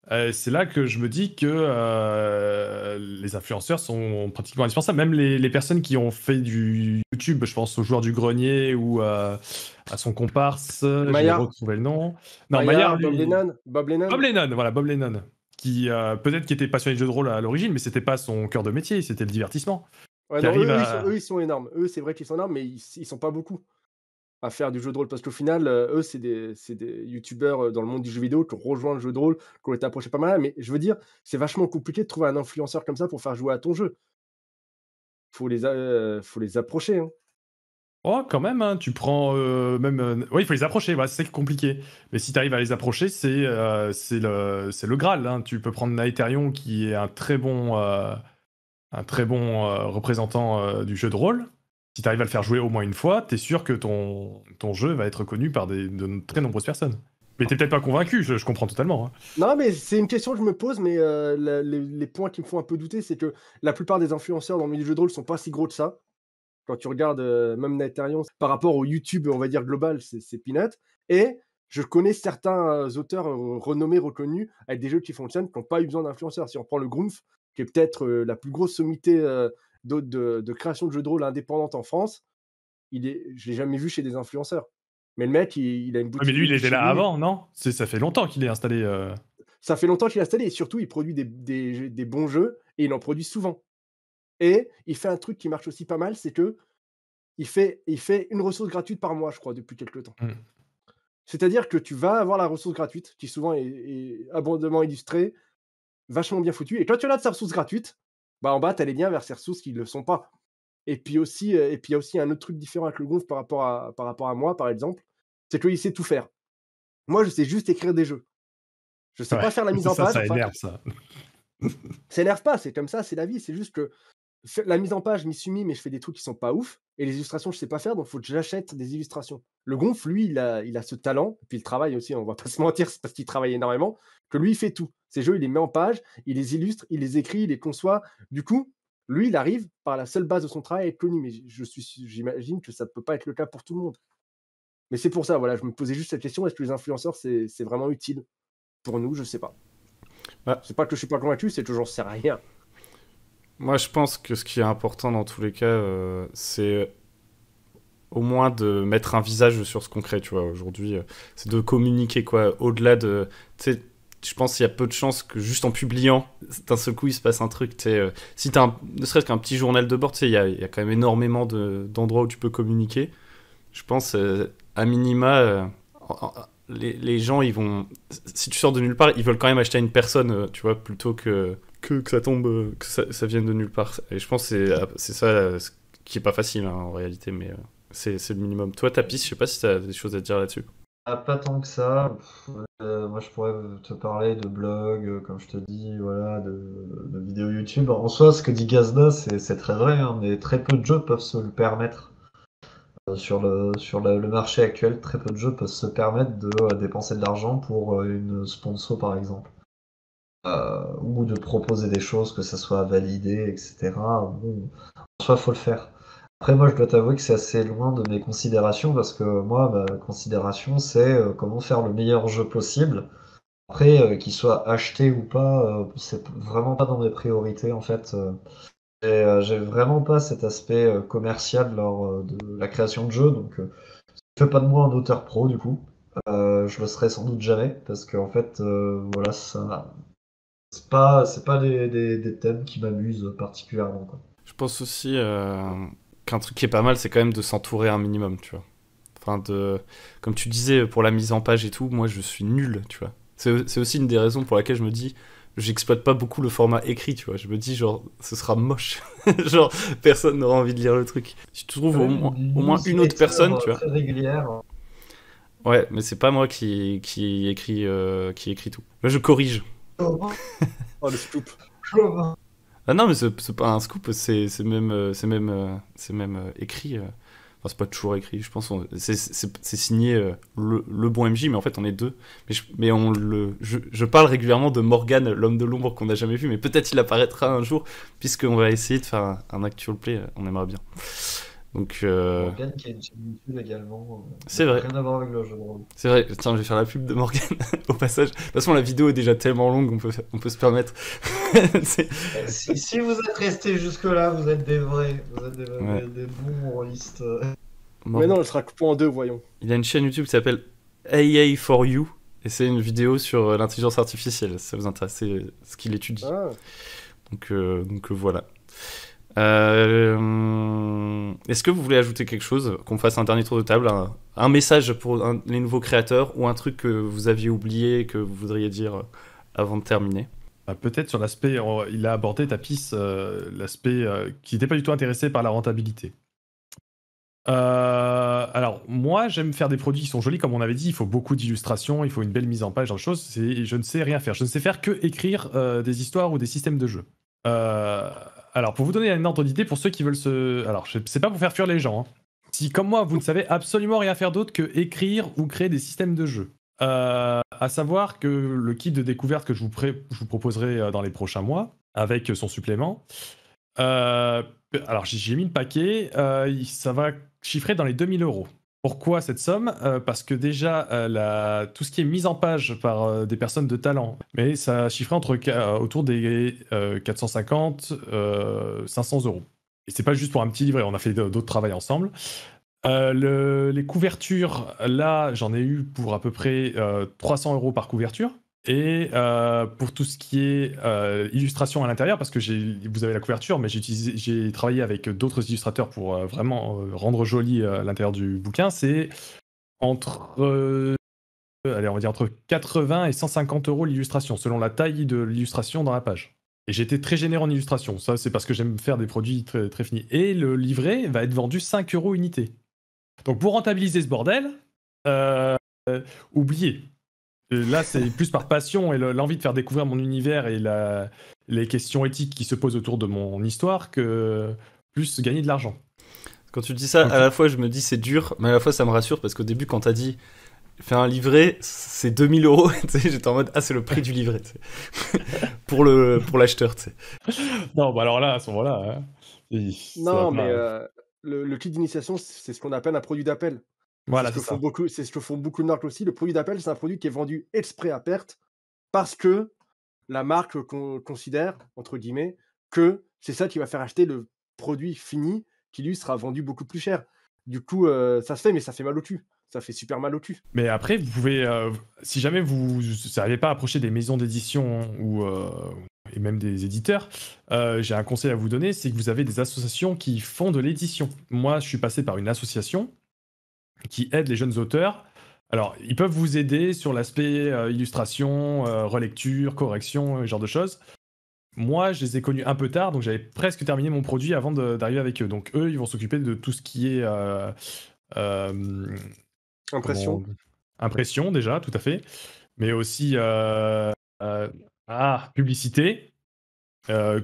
c'est là que je me dis que les influenceurs sont pratiquement indispensables. Même les personnes qui ont fait du YouTube, je pense aux joueurs du grenier ou à son comparse, j'ai Maillard. retrouvé le nom. Non, Maillard, Maillard, Bob lui... Lennon. Bob Lennon. Bob Lennon, voilà, Bob Lennon. Qui peut-être qui était passionné de jeux de rôle à l'origine, mais c'était pas son cœur de métier, c'était le divertissement. Ouais, Qui non, arrive eux, à... ils sont énormes. Eux, c'est vrai qu'ils sont énormes, mais ils sont pas beaucoup à faire du jeu de rôle. Parce qu'au final, eux, c'est des youtubeurs dans le monde du jeu vidéo qui ont rejoint le jeu de rôle, qui ont été approchés pas mal. Mais je veux dire, c'est vachement compliqué de trouver un influenceur comme ça pour faire jouer à ton jeu. Faut les approcher. Hein. Oh, quand même, hein, tu prends même... Oui, il faut les approcher, voilà, c'est compliqué. Mais si tu arrives à les approcher, c'est le Graal. Hein. Tu peux prendre Naetherion, qui est un très bon représentant du jeu de rôle. Si tu arrives à le faire jouer au moins une fois, t'es sûr que ton jeu va être connu par de très nombreuses personnes. Mais t'es peut-être pas convaincu, je comprends totalement. Hein. Non, mais c'est une question que je me pose, mais les points qui me font un peu douter, c'est que la plupart des influenceurs dans le milieu du jeu de rôle sont pas si gros que ça. Quand tu regardes même Naetherion, par rapport au YouTube, on va dire global, c'est peanut. Et je connais certains auteurs renommés, reconnus, avec des jeux qui fonctionnent, qui n'ont pas eu besoin d'influenceurs. Si on prend le Grumpf, qui est peut-être la plus grosse sommité de création de jeux de rôle indépendante en France, je ne l'ai jamais vu chez des influenceurs. Mais le mec, il a une boutique. Mais lui, il était chez là lui. avant, non? Ça fait longtemps qu'il est installé. Ça fait longtemps qu'il est installé, et surtout, il produit des bons jeux, et il en produit souvent. Et il fait un truc qui marche aussi pas mal, c'est que il fait une ressource gratuite par mois, je crois, depuis quelques temps. C'est-à-dire que tu vas avoir la ressource gratuite, qui souvent est abondamment illustrée, vachement bien foutue. Et quand tu as sa ressource gratuite, bah en bas, tu as les liens vers ces ressources qui ne le sont pas. Et puis aussi, il y a aussi un autre truc différent avec le Gonf par rapport à moi, par exemple, c'est qu'il sait tout faire. Moi, je sais juste écrire des jeux. Je sais pas faire la mise en page. Ça énerve, ça. Ça énerve pas, c'est comme ça, c'est la vie. C'est juste que la mise en page, je m'y suis mis, mais je fais des trucs qui sont pas ouf. Et les illustrations, je sais pas faire, donc il faut que j'achète des illustrations. Le Gonf, lui, il a ce talent, et puis il travaille aussi, on va pas se mentir, c'est parce qu'il travaille énormément, que lui, il fait tout. Ces jeux, il les met en page, il les illustre, il les écrit, il les conçoit. Du coup, lui, il arrive, par la seule base de son travail, à être connu. Mais j'imagine que ça ne peut pas être le cas pour tout le monde. Mais c'est pour ça, voilà, je me posais juste cette question, est-ce que les influenceurs, c'est vraiment utile pour nous? Je sais pas. Ouais. C'est pas que je suis pas convaincu, c'est que j'en sais rien. Moi, je pense que ce qui est important dans tous les cas, c'est au moins de mettre un visage sur ce qu'on crée, tu vois. Aujourd'hui, c'est de communiquer, quoi. Au-delà de... Tu sais, je pense qu'il y a peu de chances que juste en publiant, d'un seul coup, il se passe un truc. Si tu as ne serait-ce qu'un petit journal de bord, tu sais, il y a quand même énormément d'endroits où tu peux communiquer. Je pense, à minima, les gens, ils vont... Si tu sors de nulle part, ils veulent quand même acheter à une personne, tu vois, plutôt que ça tombe, que ça vienne de nulle part. Et je pense que c'est ça ce qui est pas facile, hein, en réalité, mais c'est le minimum. Toi, Tapis, je sais pas si tu as des choses à dire là-dessus. Pas tant que ça. Moi, je pourrais te parler de blogs, comme je te dis, voilà, de vidéos YouTube. En soi, ce que dit Gazda, c'est très vrai, hein, mais très peu de jeux peuvent se le permettre. Sur le marché actuel, très peu de jeux peuvent se permettre de dépenser de l'argent pour une sponsor, par exemple. Ou de proposer des choses, que ça soit validé, etc. Bon, en soi, faut le faire. Après, moi, je dois t'avouer que c'est assez loin de mes considérations, parce que moi, ma considération, c'est comment faire le meilleur jeu possible. Après, qu'il soit acheté ou pas, c'est vraiment pas dans mes priorités, en fait. J'ai vraiment pas cet aspect commercial lors de la création de jeux, donc je fais pas de moi un auteur pro, du coup. Je le serai sans doute jamais, parce qu'en fait, voilà, ça... C'est pas des thèmes qui m'amusent particulièrement, quoi. Je pense aussi qu'un truc qui est pas mal, c'est quand même de s'entourer un minimum, tu vois. Enfin, comme tu disais, pour la mise en page et tout, moi, je suis nul, tu vois. C'est aussi une des raisons pour laquelle je me dis, j'exploite pas beaucoup le format écrit, tu vois. Je me dis, genre, ce sera moche. Genre, personne n'aura envie de lire le truc. Si tu trouves au moins une autre personne, tu vois. Très régulière. Ouais, mais c'est pas moi qui écrit tout. Là, je corrige. Oh, le scoop. Ah non, mais c'est pas un scoop, c'est même écrit. Enfin, c'est pas toujours écrit, je pense. C'est signé le bon MJ, mais en fait, on est deux. Mais je parle régulièrement de Morgan, l'homme de l'ombre qu'on n'a jamais vu, mais peut-être il apparaîtra un jour, puisqu'on va essayer de faire un actual play, on aimerait bien. Donc, Morgan qui a une chaîne YouTube également. C'est vrai. Rien à voir avec le jeu de rôle. c'est vrai, tiens, je vais faire la pub de Morgan au passage. De toute façon, la vidéo est déjà tellement longue, on peut se permettre. C'est- Si vous êtes restés jusque-là, vous êtes des vrais. Vous êtes Ouais. des bons rôlistes. Mais non, elle sera coupée en deux, voyons. Il a une chaîne YouTube qui s'appelle AA4U, et c'est une vidéo sur l'intelligence artificielle, si ça vous intéresse, c'est ce qu'il étudie. Ah. Donc voilà. Est-ce que vous voulez ajouter quelque chose, qu'on fasse un dernier tour de table, un message pour les nouveaux créateurs, ou un truc que vous aviez oublié et que vous voudriez dire avant de terminer? Peut-être sur l'aspect, il a abordé Tapis, l'aspect qui n'était pas du tout intéressé par la rentabilité. Alors, moi, j'aime faire des produits qui sont jolis, comme on avait dit. Il faut beaucoup d'illustrations, il faut une belle mise en page, genre de choses. Je ne sais rien faire. Je ne sais faire que écrire des histoires ou des systèmes de jeu. Alors, pour vous donner un ordre d'idée, pour ceux qui veulent se. Alors, c'est pas pour faire fuir les gens. Hein. Si, comme moi, vous ne savez absolument rien faire d'autre que écrire ou créer des systèmes de jeu. À savoir que le kit de découverte que je vous proposerai dans les prochains mois, avec son supplément. Alors, j'ai mis le paquet, ça va chiffrer dans les 2000 €. Pourquoi cette somme? Parce que déjà, tout ce qui est mise en page par des personnes de talent, mais ça chiffrait autour des 450, 500 €. Et c'est pas juste pour un petit livret, on a fait d'autres travaux ensemble. Les couvertures, là, j'en ai eu pour à peu près 300 € par couverture. Et pour tout ce qui est illustration à l'intérieur, parce que vous avez la couverture, mais j'ai travaillé avec d'autres illustrateurs pour vraiment rendre joli l'intérieur du bouquin, c'est allez, on va dire entre 80 et 150 € l'illustration, selon la taille de l'illustration dans la page. Et j'étais très généreux en illustration, ça c'est parce que j'aime faire des produits très, très finis. Et le livret va être vendu 5 € unité. Donc pour rentabiliser ce bordel, oubliez. Là, c'est plus par passion et l'envie de faire découvrir mon univers et les questions éthiques qui se posent autour de mon histoire que plus gagner de l'argent. Quand tu dis ça, à la fois je me dis c'est dur, mais à la fois ça me rassure, parce qu'au début, quand t'as dit fais un livret, c'est 2000 €, tu sais, j'étais en mode ah, c'est le prix du livret, tu sais. pour l'acheteur, tu sais. Non, bah alors là, à ce moment-là. Non, mais le kit d'initiation, c'est ce qu'on appelle un produit d'appel. Voilà, c'est ce que font beaucoup de marques aussi. Le produit d'appel, c'est un produit qui est vendu exprès à perte parce que la marque considère, entre guillemets, que c'est ça qui va faire acheter le produit fini qui, lui, sera vendu beaucoup plus cher. Du coup, ça se fait, mais ça fait mal au cul. Ça fait super mal au cul. Mais après, vous pouvez, si jamais vous n'arrivez pas à approcher des maisons d'édition et même des éditeurs, j'ai un conseil à vous donner, c'est que vous avez des associations qui font de l'édition. Moi, je suis passé par une association qui aide les jeunes auteurs. Alors, ils peuvent vous aider sur l'aspect illustration, relecture, correction, ce genre de choses. Moi, je les ai connus un peu tard, donc j'avais presque terminé mon produit avant d'arriver avec eux. Donc, eux, ils vont s'occuper de tout ce qui est Impression. impression, déjà, tout à fait. Mais aussi publicité,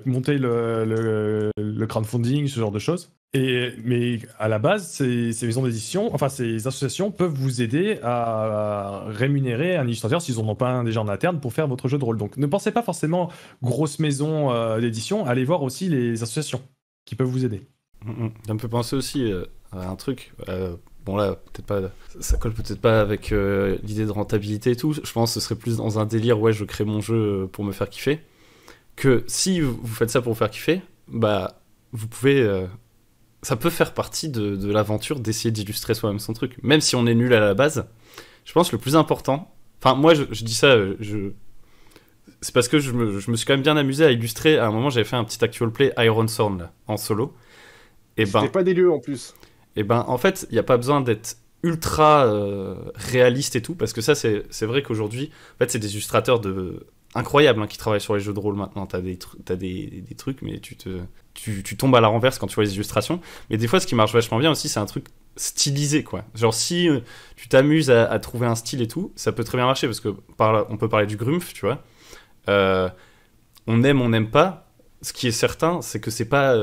monter le crowdfunding, ce genre de choses. Mais à la base, ces maisons d'édition, enfin ces associations peuvent vous aider à rémunérer un illustrateur s'ils n'en ont pas un déjà en interne pour faire votre jeu de rôle. Donc ne pensez pas forcément grosse maison d'édition, allez voir aussi les associations qui peuvent vous aider. Ça me fait penser aussi à un truc. Bon là, peut-être pas, ça colle peut-être pas avec l'idée de rentabilité et tout. Je pense que ce serait plus dans un délire, ouais, je crée mon jeu pour me faire kiffer. Que si vous faites ça pour vous faire kiffer, bah vous pouvez... ça peut faire partie de l'aventure d'essayer d'illustrer soi-même son truc. Même si on est nul à la base, je pense que le plus important... Enfin, moi, je dis ça, c'est parce que je me suis quand même bien amusé à illustrer. À un moment, j'avais fait un petit actual play Iron Sword, là, en solo. Et C'était pas des lieux, en plus. Et ben, en fait, il n'y a pas besoin d'être ultra réaliste et tout, parce que ça, c'est vrai qu'aujourd'hui, en fait, c'est des illustrateurs incroyables qui travaillent sur les jeux de rôle maintenant. T'as des trucs, mais tu tombes à la renverse quand tu vois les illustrations. Mais des fois, ce qui marche vachement bien aussi, c'est un truc stylisé, quoi. Genre, si tu t'amuses à trouver un style et tout, ça peut très bien marcher, parce que on peut parler du Grumpf, tu vois. On aime, on n'aime pas. ce qui est certain, c'est que c'est pas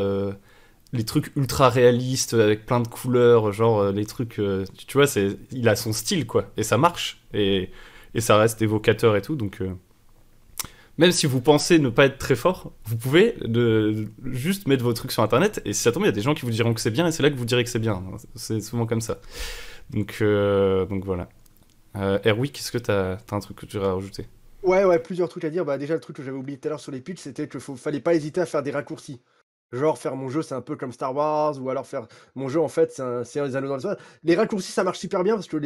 les trucs ultra réalistes avec plein de couleurs, genre les trucs, tu vois, il a son style quoi, et ça marche, et ça reste évocateur et tout, donc même si vous pensez ne pas être très fort, vous pouvez juste mettre vos trucs sur internet, et si ça tombe, il y a des gens qui vous diront que c'est bien, et c'est là que vous direz que c'est bien. C'est souvent comme ça. Donc voilà. Erwi, qu'est-ce que t'as un truc que tu voudrais rajouter? Ouais, plusieurs trucs à dire. Bah, déjà, le truc que j'avais oublié tout à l'heure sur les pitchs, c'était qu'il fallait pas hésiter à faire des raccourcis. Genre, faire mon jeu, c'est un peu comme Star Wars, ou alors faire mon jeu, en fait, c'est un Seigneur des Anneaux dans l'espace. Les raccourcis, ça marche super bien parce que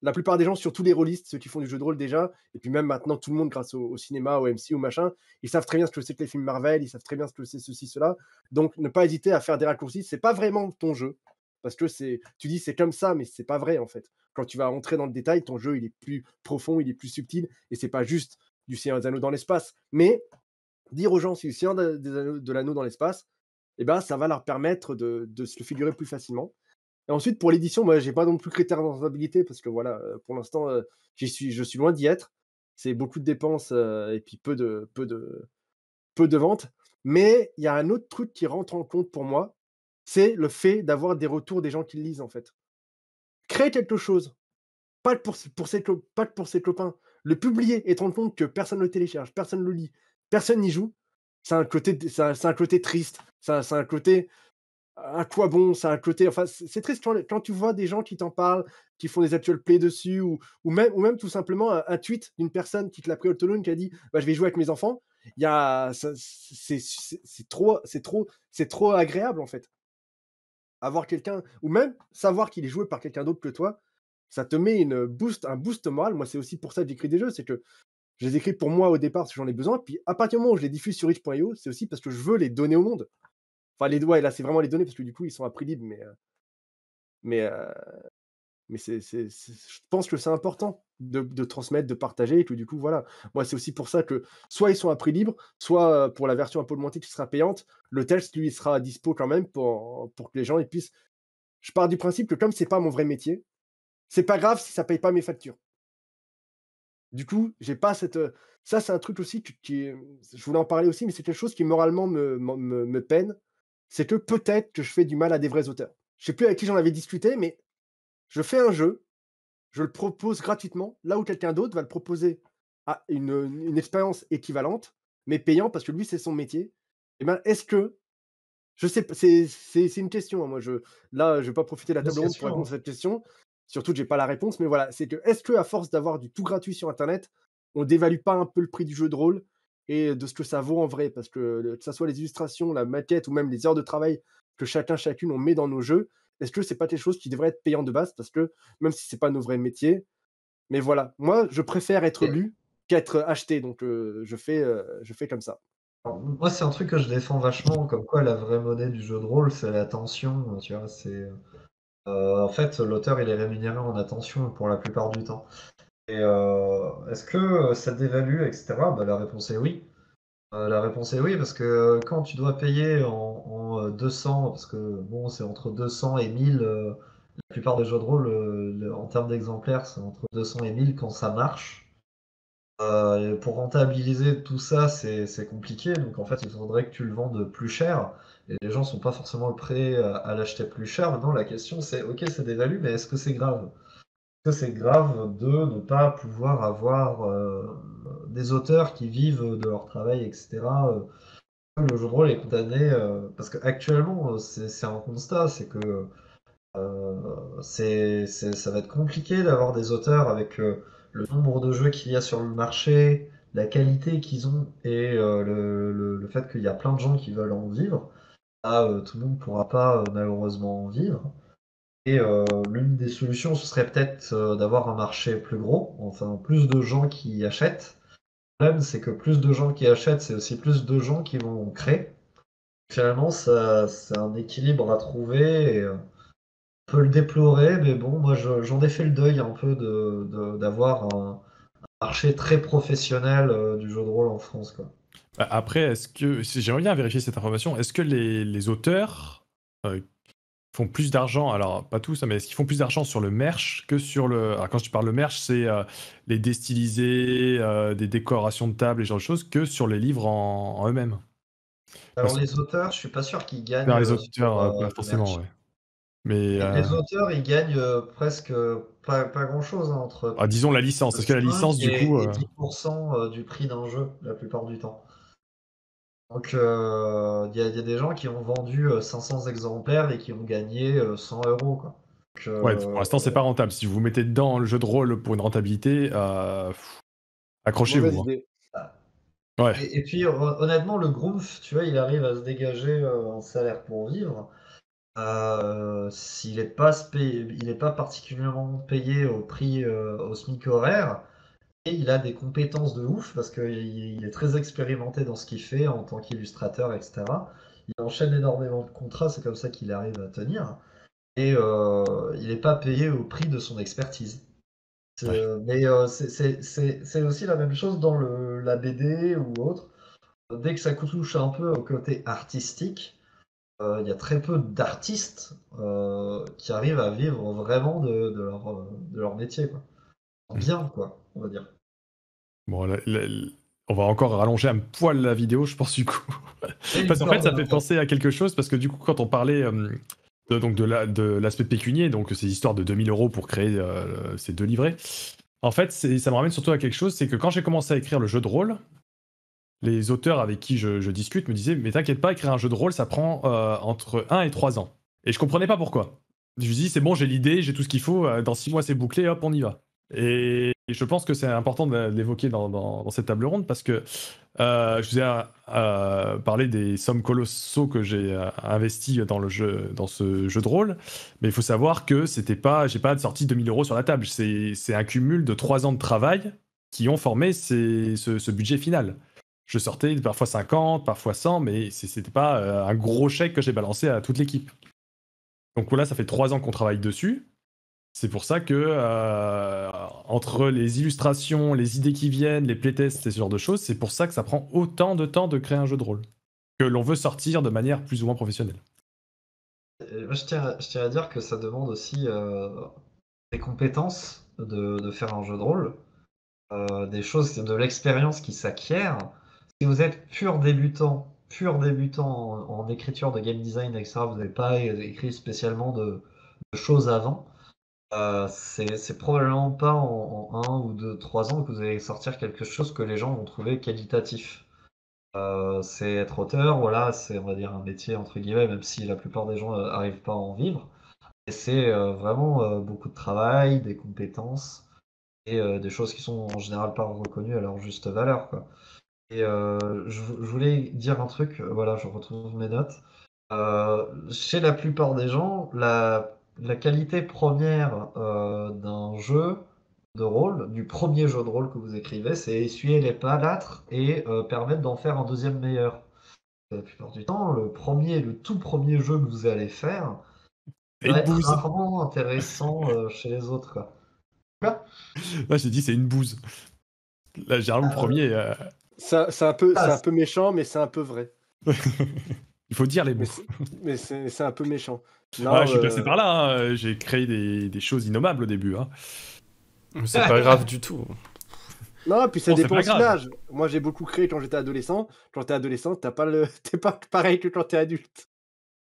la plupart des gens, surtout les rôlistes, ceux qui font du jeu de rôle déjà, et puis même maintenant tout le monde grâce au cinéma, au MCU, au machin, ils savent très bien ce que c'est que les films Marvel, ils savent très bien ce que c'est ceci, cela. Donc, ne pas hésiter à faire des raccourcis, c'est pas vraiment ton jeu. Parce que tu dis c'est comme ça, mais c'est pas vrai en fait. Quand tu vas entrer dans le détail, ton jeu il est plus profond, il est plus subtil, et c'est pas juste du Seigneur des Anneaux dans l'espace. Mais dire aux gens c'est du Seigneur de l'Anneau dans l'espace, eh ben, ça va leur permettre de se le figurer plus facilement. Et ensuite, pour l'édition, moi, j'ai pas non plus critère de rentabilité parce que voilà, pour l'instant, je suis loin d'y être. C'est beaucoup de dépenses et puis peu de ventes. Mais il y a un autre truc qui rentre en compte pour moi, c'est le fait d'avoir des retours des gens qui le lisent en fait. Créer quelque chose, pas que pas que pour ses copains, le publier et te rendre compte que personne ne le télécharge, personne ne le lit, personne n'y joue, c'est un côté triste, c'est un côté à quoi bon, c'est un côté, enfin, c'est triste quand tu vois des gens qui t'en parlent, qui font des actual play dessus, ou même tout simplement un tweet d'une personne qui te l'a pris au talon, qui a dit bah, je vais jouer avec mes enfants. Il y a, c'est trop agréable en fait. Avoir quelqu'un, ou même savoir qu'il est joué par quelqu'un d'autre que toi, ça te met un boost moral. Moi, c'est aussi pour ça que j'écris des jeux, c'est que je les écris pour moi au départ parce que j'en ai besoin. Puis à partir du moment où je les diffuse sur itch.io, c'est aussi parce que je veux les donner au monde. Enfin, ouais, là, c'est vraiment les donner parce que du coup, ils sont à prix libre, mais, mais je pense que c'est important de transmettre, de partager, et que du coup, voilà. Moi, c'est aussi pour ça que soit ils sont à prix libre, soit pour la version un peu augmentée qui sera payante, le texte, lui, il sera à dispo quand même pour que les gens ils puissent. Je pars du principe que comme c'est pas mon vrai métier, c'est pas grave si ça paye pas mes factures. Du coup, j'ai pas cette. Ça, c'est un truc aussi je voulais en parler aussi, mais c'est quelque chose qui moralement me peine. C'est que peut-être que je fais du mal à des vrais auteurs. Je sais plus avec qui j'en avais discuté, mais je fais un jeu, je le propose gratuitement, là où quelqu'un d'autre va le proposer à une expérience équivalente, mais payant parce que lui, c'est son métier. Et ben, est-ce que je sais pas, c'est une question, hein, moi là, je vais pas profiter de la Bien table ronde pour sûr. répondre à cette question, surtout que j'ai pas la réponse, mais voilà, c'est que est-ce qu'à force d'avoir du tout gratuit sur internet, on dévalue pas un peu le prix du jeu de rôle et de ce que ça vaut en vrai? Parce que ça soit les illustrations, la maquette ou même les heures de travail que chacune on met dans nos jeux, est-ce que c'est pas quelque chose qui devrait être payant de base? Parce que même si c'est pas nos vrais métiers, mais voilà, moi je préfère être Et lu qu'être acheté, donc je fais comme ça. alors, moi, c'est un truc que je défends vachement, comme quoi la vraie monnaie du jeu de rôle, c'est l'attention, tu vois? En fait, l'auteur, il est rémunéré en attention pour la plupart du temps. Et est-ce que ça dévalue, et cetera? Bah, la réponse est oui. La réponse est oui, parce que quand tu dois payer en 200, parce que bon, c'est entre 200 et 1000, la plupart des jeux de rôle, en termes d'exemplaires, c'est entre 200 et 1000 quand ça marche. Et pour rentabiliser tout ça, c'est compliqué. Donc en fait, il faudrait que tu le vendes plus cher. Et les gens sont pas forcément prêts à l'acheter plus cher. Maintenant, la question c'est, ok, c'est des values, mais est-ce que c'est grave? Est-ce que c'est grave de ne pas pouvoir avoir des auteurs qui vivent de leur travail, etc. Le jeu de rôle est condamné, parce qu'actuellement, c'est un constat, c'est que ça va être compliqué d'avoir des auteurs avec le nombre de jeux qu'il y a sur le marché, la qualité qu'ils ont et le fait qu'il y a plein de gens qui veulent en vivre. Là, tout le monde ne pourra pas malheureusement en vivre. Et l'une des solutions, ce serait peut-être d'avoir un marché plus gros, enfin plus de gens qui achètent. Le problème, c'est que plus de gens qui achètent, c'est aussi plus de gens qui vont créer. Finalement, c'est un équilibre à trouver et on peut le déplorer, mais bon, moi j'en ai fait le deuil un peu d'avoir un marché très professionnel du jeu de rôle en France, quoi. Après, j'aimerais bien vérifier cette information, est-ce que les auteurs font plus d'argent, alors pas tous, hein, mais est-ce qu'ils font plus d'argent sur le merch que sur le... Alors quand je parle de merch, c'est les déstylisés, des décorations de table et ce genre de choses, que sur les livres en eux-mêmes? Alors les auteurs, je suis pas sûr qu'ils gagnent Les sur auteurs, pas le forcément, merch. ouais. Mais Les auteurs, ils gagnent presque pas grand-chose, hein, entre disons la licence. Parce que la 5 licence, du coup. et 10% du prix d'un jeu, la plupart du temps. Donc il y a des gens qui ont vendu 500 exemplaires et qui ont gagné 100 euros, quoi. Donc, Ouais, pour l'instant, c'est pas rentable. Si vous mettez dedans le jeu de rôle pour une rentabilité, Mauvaise accrochez-vous. idée. Ouais. Et puis honnêtement, le Grumpf, tu vois, il arrive à se dégager un salaire pour vivre. S'il n'est pas, il est pas particulièrement payé au prix, au SMIC horaire, et il a des compétences de ouf parce qu'il est très expérimenté dans ce qu'il fait en tant qu'illustrateur, etc. Il enchaîne énormément de contrats, c'est comme ça qu'il arrive à tenir. Et il n'est pas payé au prix de son expertise. Ouais. Mais c'est aussi la même chose dans la BD ou autre. Dès que ça touche un peu au côté artistique, il y a très peu d'artistes qui arrivent à vivre vraiment de leur métier, quoi. Bien, quoi, on va dire. Bon, on va encore rallonger un poil la vidéo, je pense, du coup. Et Parce qu'en fait, l'histoire de ça fait penser à quelque chose, parce que du coup, quand on parlait de l'aspect pécunier, donc ces histoires de 2000 € pour créer ces 2 livrets, en fait, ça me ramène surtout à quelque chose, c'est que quand j'ai commencé à écrire le jeu de rôle, les auteurs avec qui je discute me disaient, mais t'inquiète pas, écrire un jeu de rôle, ça prend entre 1 et 3 ans. Et je comprenais pas pourquoi. Je me dis, c'est bon, j'ai l'idée, j'ai tout ce qu'il faut, dans 6 mois c'est bouclé, hop, on y va. Et je pense que c'est important de l'évoquer dans cette table ronde parce que je vous ai parlé des sommes colossaux que j'ai investis dans ce jeu de rôle, mais il faut savoir que j'ai pas sorti 2000 € sur la table, c'est un cumul de 3 ans de travail qui ont formé ce budget final. Je sortais parfois 50, parfois 100, mais c'était pas un gros chèque que j'ai balancé à toute l'équipe. Donc là, ça fait 3 ans qu'on travaille dessus. C'est pour ça que, entre les illustrations, les idées qui viennent, les playtests et ce genre de choses, c'est pour ça que ça prend autant de temps de créer un jeu de rôle. Que l'on veut sortir de manière plus ou moins professionnelle. Moi, je tiens à dire que ça demande aussi des compétences de faire un jeu de rôle, des choses, de l'expérience qui s'acquiert. Si vous êtes pur débutant en écriture de game design, etc., vous n'avez pas écrit spécialement de choses avant. C'est probablement pas en 1 ou 2, 3 ans que vous allez sortir quelque chose que les gens vont trouver qualitatif. C'est être auteur, voilà, c'est on va dire un métier entre guillemets, même si la plupart des gens arrivent pas à en vivre. Et c'est vraiment beaucoup de travail, des compétences et des choses qui sont en général pas reconnues à leur juste valeur, quoi. Et je voulais dire un truc, voilà, je retrouve mes notes. Chez la plupart des gens, la qualité première d'un jeu de rôle, du premier jeu de rôle que vous écrivez, c'est essuyer les plâtres et permettre d'en faire un deuxième meilleur. La plupart du temps, le tout premier jeu que vous allez faire Et va une être bouse. rarement intéressant chez les autres, quoi. Quoi? Là, j'ai dit, c'est une bouse. Là, généralement, le premier, C'est un peu méchant, mais c'est un peu vrai. il faut dire les Mais mots. c'est un peu méchant. Ouais, Non, je suis passé par là, hein. J'ai créé des choses innommables au début. Hein. C'est pas grave du tout. non, puis ça Bon, c'est dépend pas aussi de grave. l'âge. Moi, j'ai beaucoup créé quand j'étais adolescent. Quand t'es adolescent, t'es pas pareil que quand t'es adulte.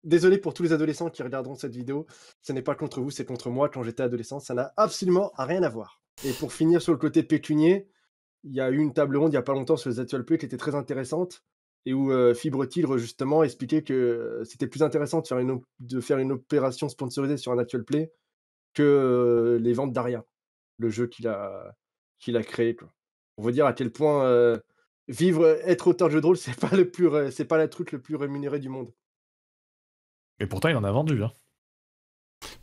Désolé pour tous les adolescents qui regarderont cette vidéo. Ce n'est pas contre vous, c'est contre moi. Quand j'étais adolescent, ça n'a absolument rien à voir. Et pour finir sur le côté pécunier, il y a eu une table ronde il y a pas longtemps sur les actual plays qui était très intéressante et où Fibre Tigre justement expliquait que c'était plus intéressant de faire une opération sponsorisée sur un actual play que les ventes d'Aria, le jeu qu'il a créé, quoi. On veut dire à quel point être auteur de jeu de rôle, c'est pas le truc le plus rémunéré du monde. Et pourtant, il en a vendu. Hein.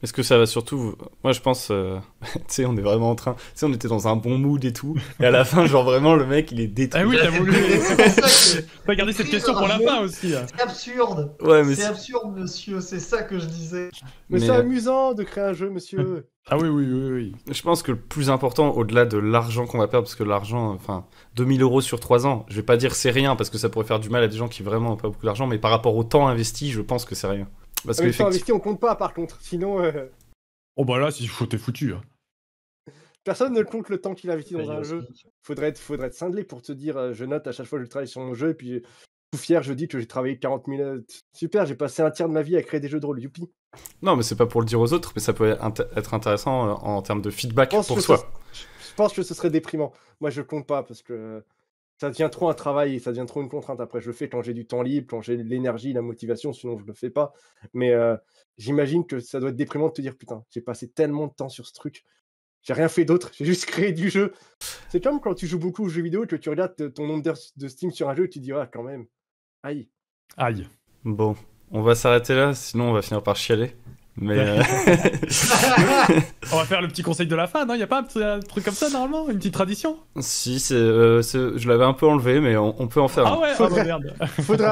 Parce que ça va surtout. Moi, je pense. Tu sais, on est vraiment en train. Tu sais, on était dans un bon mood et tout. Et à la fin, genre vraiment, le mec, il est détruit. Ah oui, t'as voulu. C'est pour ça que T'as gardé cette question pour la fin aussi. Hein. c'est absurde. Ouais, mais C'est absurde, monsieur. C'est ça que je disais. Mais Mais, c'est amusant de créer un jeu, monsieur. Ah oui, oui, oui, oui. je pense que le plus important, au-delà de l'argent qu'on va perdre, parce que l'argent, enfin, 2000 € sur 3 ans, je vais pas dire c'est rien, parce que ça pourrait faire du mal à des gens qui vraiment n'ont pas beaucoup d'argent, mais par rapport au temps investi, je pense que c'est rien. Parce que Avec le temps effectivement. investi, on compte pas par contre. Sinon, Oh bah là, si t'es foutu. Hein. personne ne compte le temps qu'il a investi dans Payé un au jeu. SMIC. Faudrait être cinglé pour te dire je note à chaque fois que je travaille sur mon jeu et puis tout fier, je dis que j'ai travaillé 40 000 heures. Super, j'ai passé un tiers de ma vie à créer des jeux de rôle, youpi. Non, mais c'est pas pour le dire aux autres, mais ça peut être intéressant en termes de feedback pour soi. Je pense que ce serait déprimant. Moi, je compte pas parce que ça devient trop un travail et ça devient trop une contrainte. Après, je le fais quand j'ai du temps libre, quand j'ai l'énergie, la motivation, sinon je le fais pas. Mais j'imagine que ça doit être déprimant de te dire, putain, j'ai passé tellement de temps sur ce truc, j'ai rien fait d'autre, j'ai juste créé du jeu. C'est comme quand tu joues beaucoup aux jeux vidéo et que tu regardes ton nombre d'heures de Steam sur un jeu et tu te dis, ah, quand même, aïe. Aïe. Bon, on va s'arrêter là, sinon on va finir par chialer. Mais On va faire le petit conseil de la fin, non? Y a pas un truc comme ça normalement? Une petite tradition? si, je l'avais un peu enlevé, mais on peut en faire Ah un. ouais, Faudrait- merde. Faudrait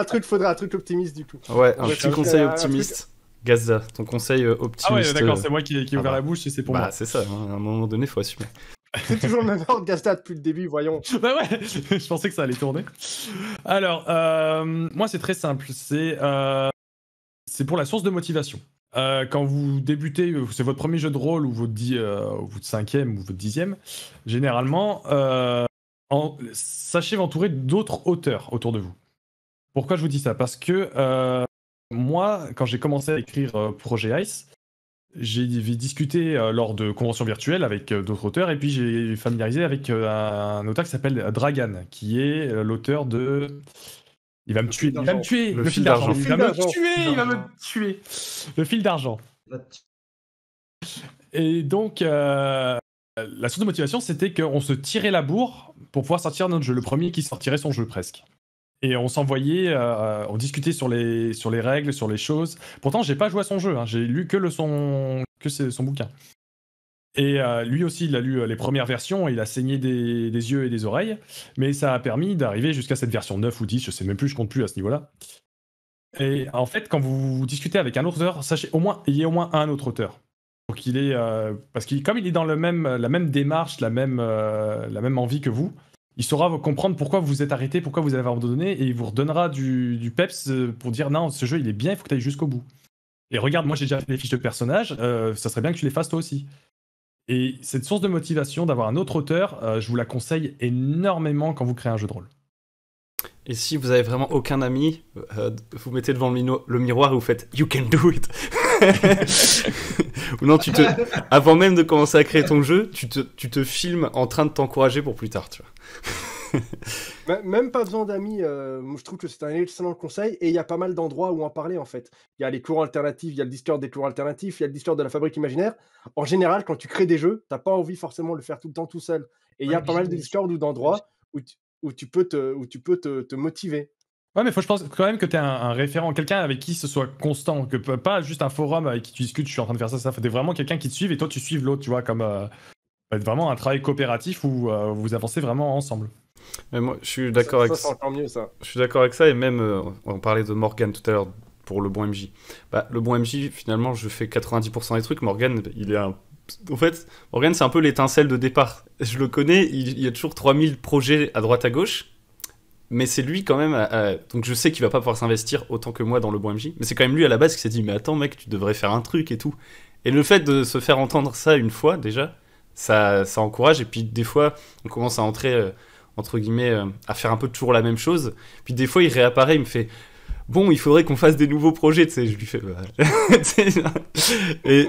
un truc optimiste du coup. Ouais, un Ouais, petit ça conseil serait un optimiste. Gazda, ton conseil optimiste. Ah ouais, d'accord, c'est moi qui ai ah ouvert bah. la bouche et c'est pour Bah, moi. c'est ça, hein, à un moment donné, faut assumer. C'est toujours le même ordre, Gazda, depuis le début, voyons. Bah ouais, je pensais que ça allait tourner. Alors, moi c'est très simple, c'est pour la source de motivation. Quand vous débutez, c'est votre premier jeu de rôle ou votre 5e ou votre 10e, généralement, sachez m'entourer d'autres auteurs autour de vous. Pourquoi je vous dis ça? Parce que moi, quand j'ai commencé à écrire Projet Ice, j'ai discuté lors de conventions virtuelles avec d'autres auteurs et puis j'ai familiarisé avec un auteur qui s'appelle Dragan, qui est l'auteur de... Il va me tuer, il va me tuer, Le le fil fil d'argent, d'argent. il va me d'argent. tuer, il va me tuer. Le fil d'argent. Et donc, la source de motivation, c'était qu'on se tirait la bourre pour pouvoir sortir notre jeu, le premier qui sortirait son jeu presque. Et on s'envoyait, on discutait sur les règles, sur les choses. Pourtant, j'ai pas joué à son jeu, hein, j'ai lu que son bouquin. Et lui aussi, il a lu les premières versions, il a saigné des yeux et des oreilles, mais ça a permis d'arriver jusqu'à cette version 9 ou 10, je sais même plus, je compte plus à ce niveau-là. Et en fait, quand vous discutez avec un autre auteur, sachez il y a au moins un autre auteur. Pour qu'il ait, parce que comme il est dans la même démarche, la même envie que vous, il saura vous comprendre pourquoi vous vous êtes arrêté, pourquoi vous avez abandonné, et il vous redonnera du peps pour dire non, ce jeu il est bien, il faut que tu ailles jusqu'au bout. Et regarde, moi j'ai déjà fait des fiches de personnages, ça serait bien que tu les fasses toi aussi. Et cette source de motivation d'avoir un autre auteur, je vous la conseille énormément quand vous créez un jeu de rôle. Et si vous avez vraiment aucun ami, vous mettez devant le miroir et vous faites You can do it. Ou non, avant même de commencer à créer ton jeu, tu te filmes en train de t'encourager pour plus tard, tu vois. Même pas besoin d'amis, moi je trouve que c'est un excellent conseil et il y a pas mal d'endroits où en parler en fait. Il y a les cours alternatifs, il y a le Discord des cours alternatifs, il y a le Discord de la Fabrique Imaginaire. En général, quand tu crées des jeux, t'as pas envie forcément de le faire tout le temps tout seul. Et il y a pas mal de Discord ou d'endroits où tu peux te motiver. Ouais, mais je pense quand même que tu es un référent, quelqu'un avec qui ce soit constant, que pas juste un forum avec qui tu discutes, je suis en train de faire ça, faut vraiment quelqu'un qui te suive et toi tu suives l'autre, tu vois, comme vraiment un travail coopératif où vous avancez vraiment ensemble. Mais moi, je suis d'accord avec ça. C'est encore mieux ça. Je suis d'accord avec ça, et même, on parlait de Morgan tout à l'heure pour le bon MJ. Bah, le bon MJ, finalement, je fais 90% des trucs. Morgan, il est En fait, Morgan, c'est un peu l'étincelle de départ. Je le connais, il y a toujours 3000 projets à droite à gauche, mais c'est lui quand même, donc je sais qu'il va pas pouvoir s'investir autant que moi dans le bon MJ, mais c'est quand même lui à la base qui s'est dit, mais attends mec, tu devrais faire un truc et tout. Et le fait de se faire entendre ça une fois, déjà, ça encourage, et puis des fois, on commence à entrer, entre guillemets, à faire un peu toujours la même chose, puis des fois il réapparaît, il me fait... Bon, il faudrait qu'on fasse des nouveaux projets, tu sais, je lui fais...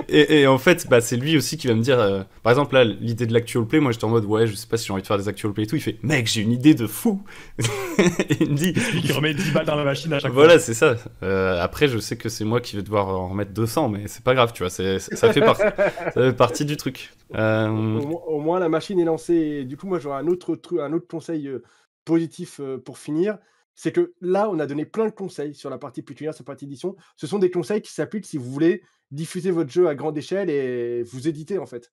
et en fait, bah, c'est lui aussi qui va me dire... par exemple, là, l'idée de l'actual play, moi j'étais en mode, ouais, je sais pas si j'ai envie de faire des actual play et tout. Il fait, mec, j'ai une idée de fou. Et il me dit... Lui qui remet 10 balles dans la machine à chaque Voilà, fois. c'est ça. Après, je sais que c'est moi qui vais devoir en remettre 200, mais c'est pas grave, tu vois, ça fait partie du truc. Au moins, la machine est lancée. Et du coup, moi, j'aurais un autre conseil positif pour finir. C'est que là, on a donné plein de conseils sur la partie pécuniaire, sur la partie édition. Ce sont des conseils qui s'appliquent si vous voulez diffuser votre jeu à grande échelle et vous éditer, en fait.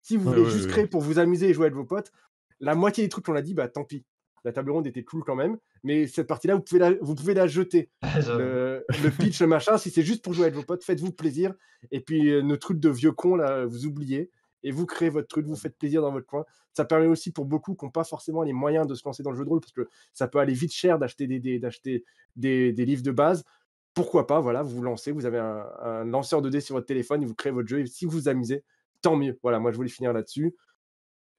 Si vous voulez juste créer pour vous amuser et jouer avec vos potes, la moitié des trucs qu'on a dit, bah tant pis. La table ronde était cool quand même, mais cette partie-là, vous pouvez la jeter. Le pitch, le machin, si c'est juste pour jouer avec vos potes, faites-vous plaisir. Et puis, nos trucs de vieux cons, là, vous oubliez. Et vous créez votre truc, vous faites plaisir dans votre coin. Ça permet aussi pour beaucoup qui n'ont pas forcément les moyens de se lancer dans le jeu de rôle, parce que ça peut aller vite cher d'acheter des livres de base. Pourquoi pas, voilà, vous vous lancez, vous avez un lanceur de dés sur votre téléphone, et vous créez votre jeu, et si vous vous amusez, tant mieux. Voilà, moi je voulais finir là-dessus.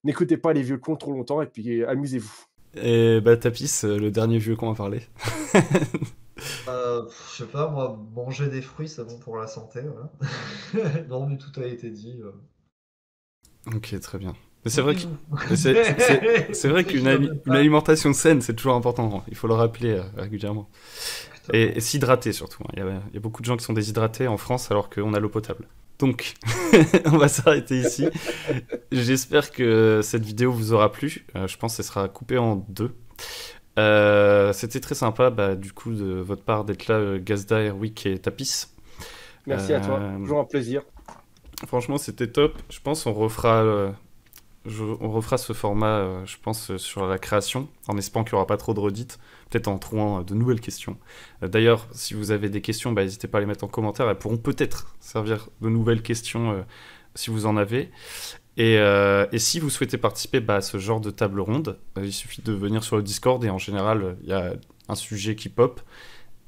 N'écoutez pas les vieux cons trop longtemps, et puis amusez-vous. Et bah Tapis, le dernier vieux qu'on va parler. Je sais pas, moi, manger des fruits, c'est bon pour la santé, voilà. Non, mais tout a été dit. Ok, très bien. Mais c'est vrai c'est vrai qu'une une alimentation saine, c'est toujours important. Il faut le rappeler régulièrement. Et s'hydrater surtout. Il y a beaucoup de gens qui sont déshydratés en France alors qu'on a l'eau potable. Donc, on va s'arrêter ici. J'espère que cette vidéo vous aura plu. Je pense que ce sera coupé en deux. C'était très sympa, du coup, de votre part d'être là, Gazda, Erwick et Tapis. Merci à toi, toujours un plaisir. Franchement, c'était top. Je pense qu'on refera, on refera ce format, je pense, sur la création, en espérant qu'il n'y aura pas trop de redites, peut-être en trouvant de nouvelles questions. D'ailleurs, si vous avez des questions, n'hésitez pas à les mettre en commentaire. Elles pourront peut-être servir de nouvelles questions si vous en avez. Et si vous souhaitez participer à ce genre de table ronde, il suffit de venir sur le Discord et en général, il y a un sujet qui pop.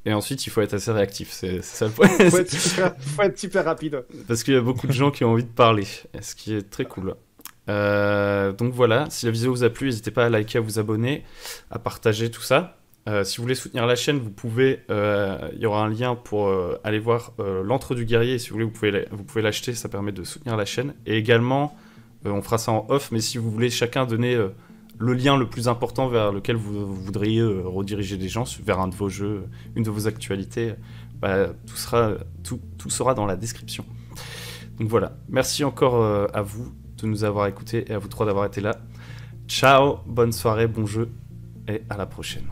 Et ensuite, il faut être assez réactif. C'est ça le point. Faut être super rapide. Parce qu'il y a beaucoup de gens qui ont envie de parler, ce qui est très cool. Donc voilà, si la vidéo vous a plu, n'hésitez pas à liker, à vous abonner, à partager tout ça. Si vous voulez soutenir la chaîne, vous pouvez, il y aura un lien pour aller voir l'Antre du Guerrier. Si vous voulez, vous pouvez l'acheter, ça permet de soutenir la chaîne. Et également, on fera ça en off, mais si vous voulez chacun donner le lien le plus important vers lequel vous voudriez rediriger des gens, vers un de vos jeux, une de vos actualités, tout sera dans la description. Donc voilà, merci encore à vous de nous avoir écoutés et à vous trois d'avoir été là. Ciao, bonne soirée, bon jeu et à la prochaine.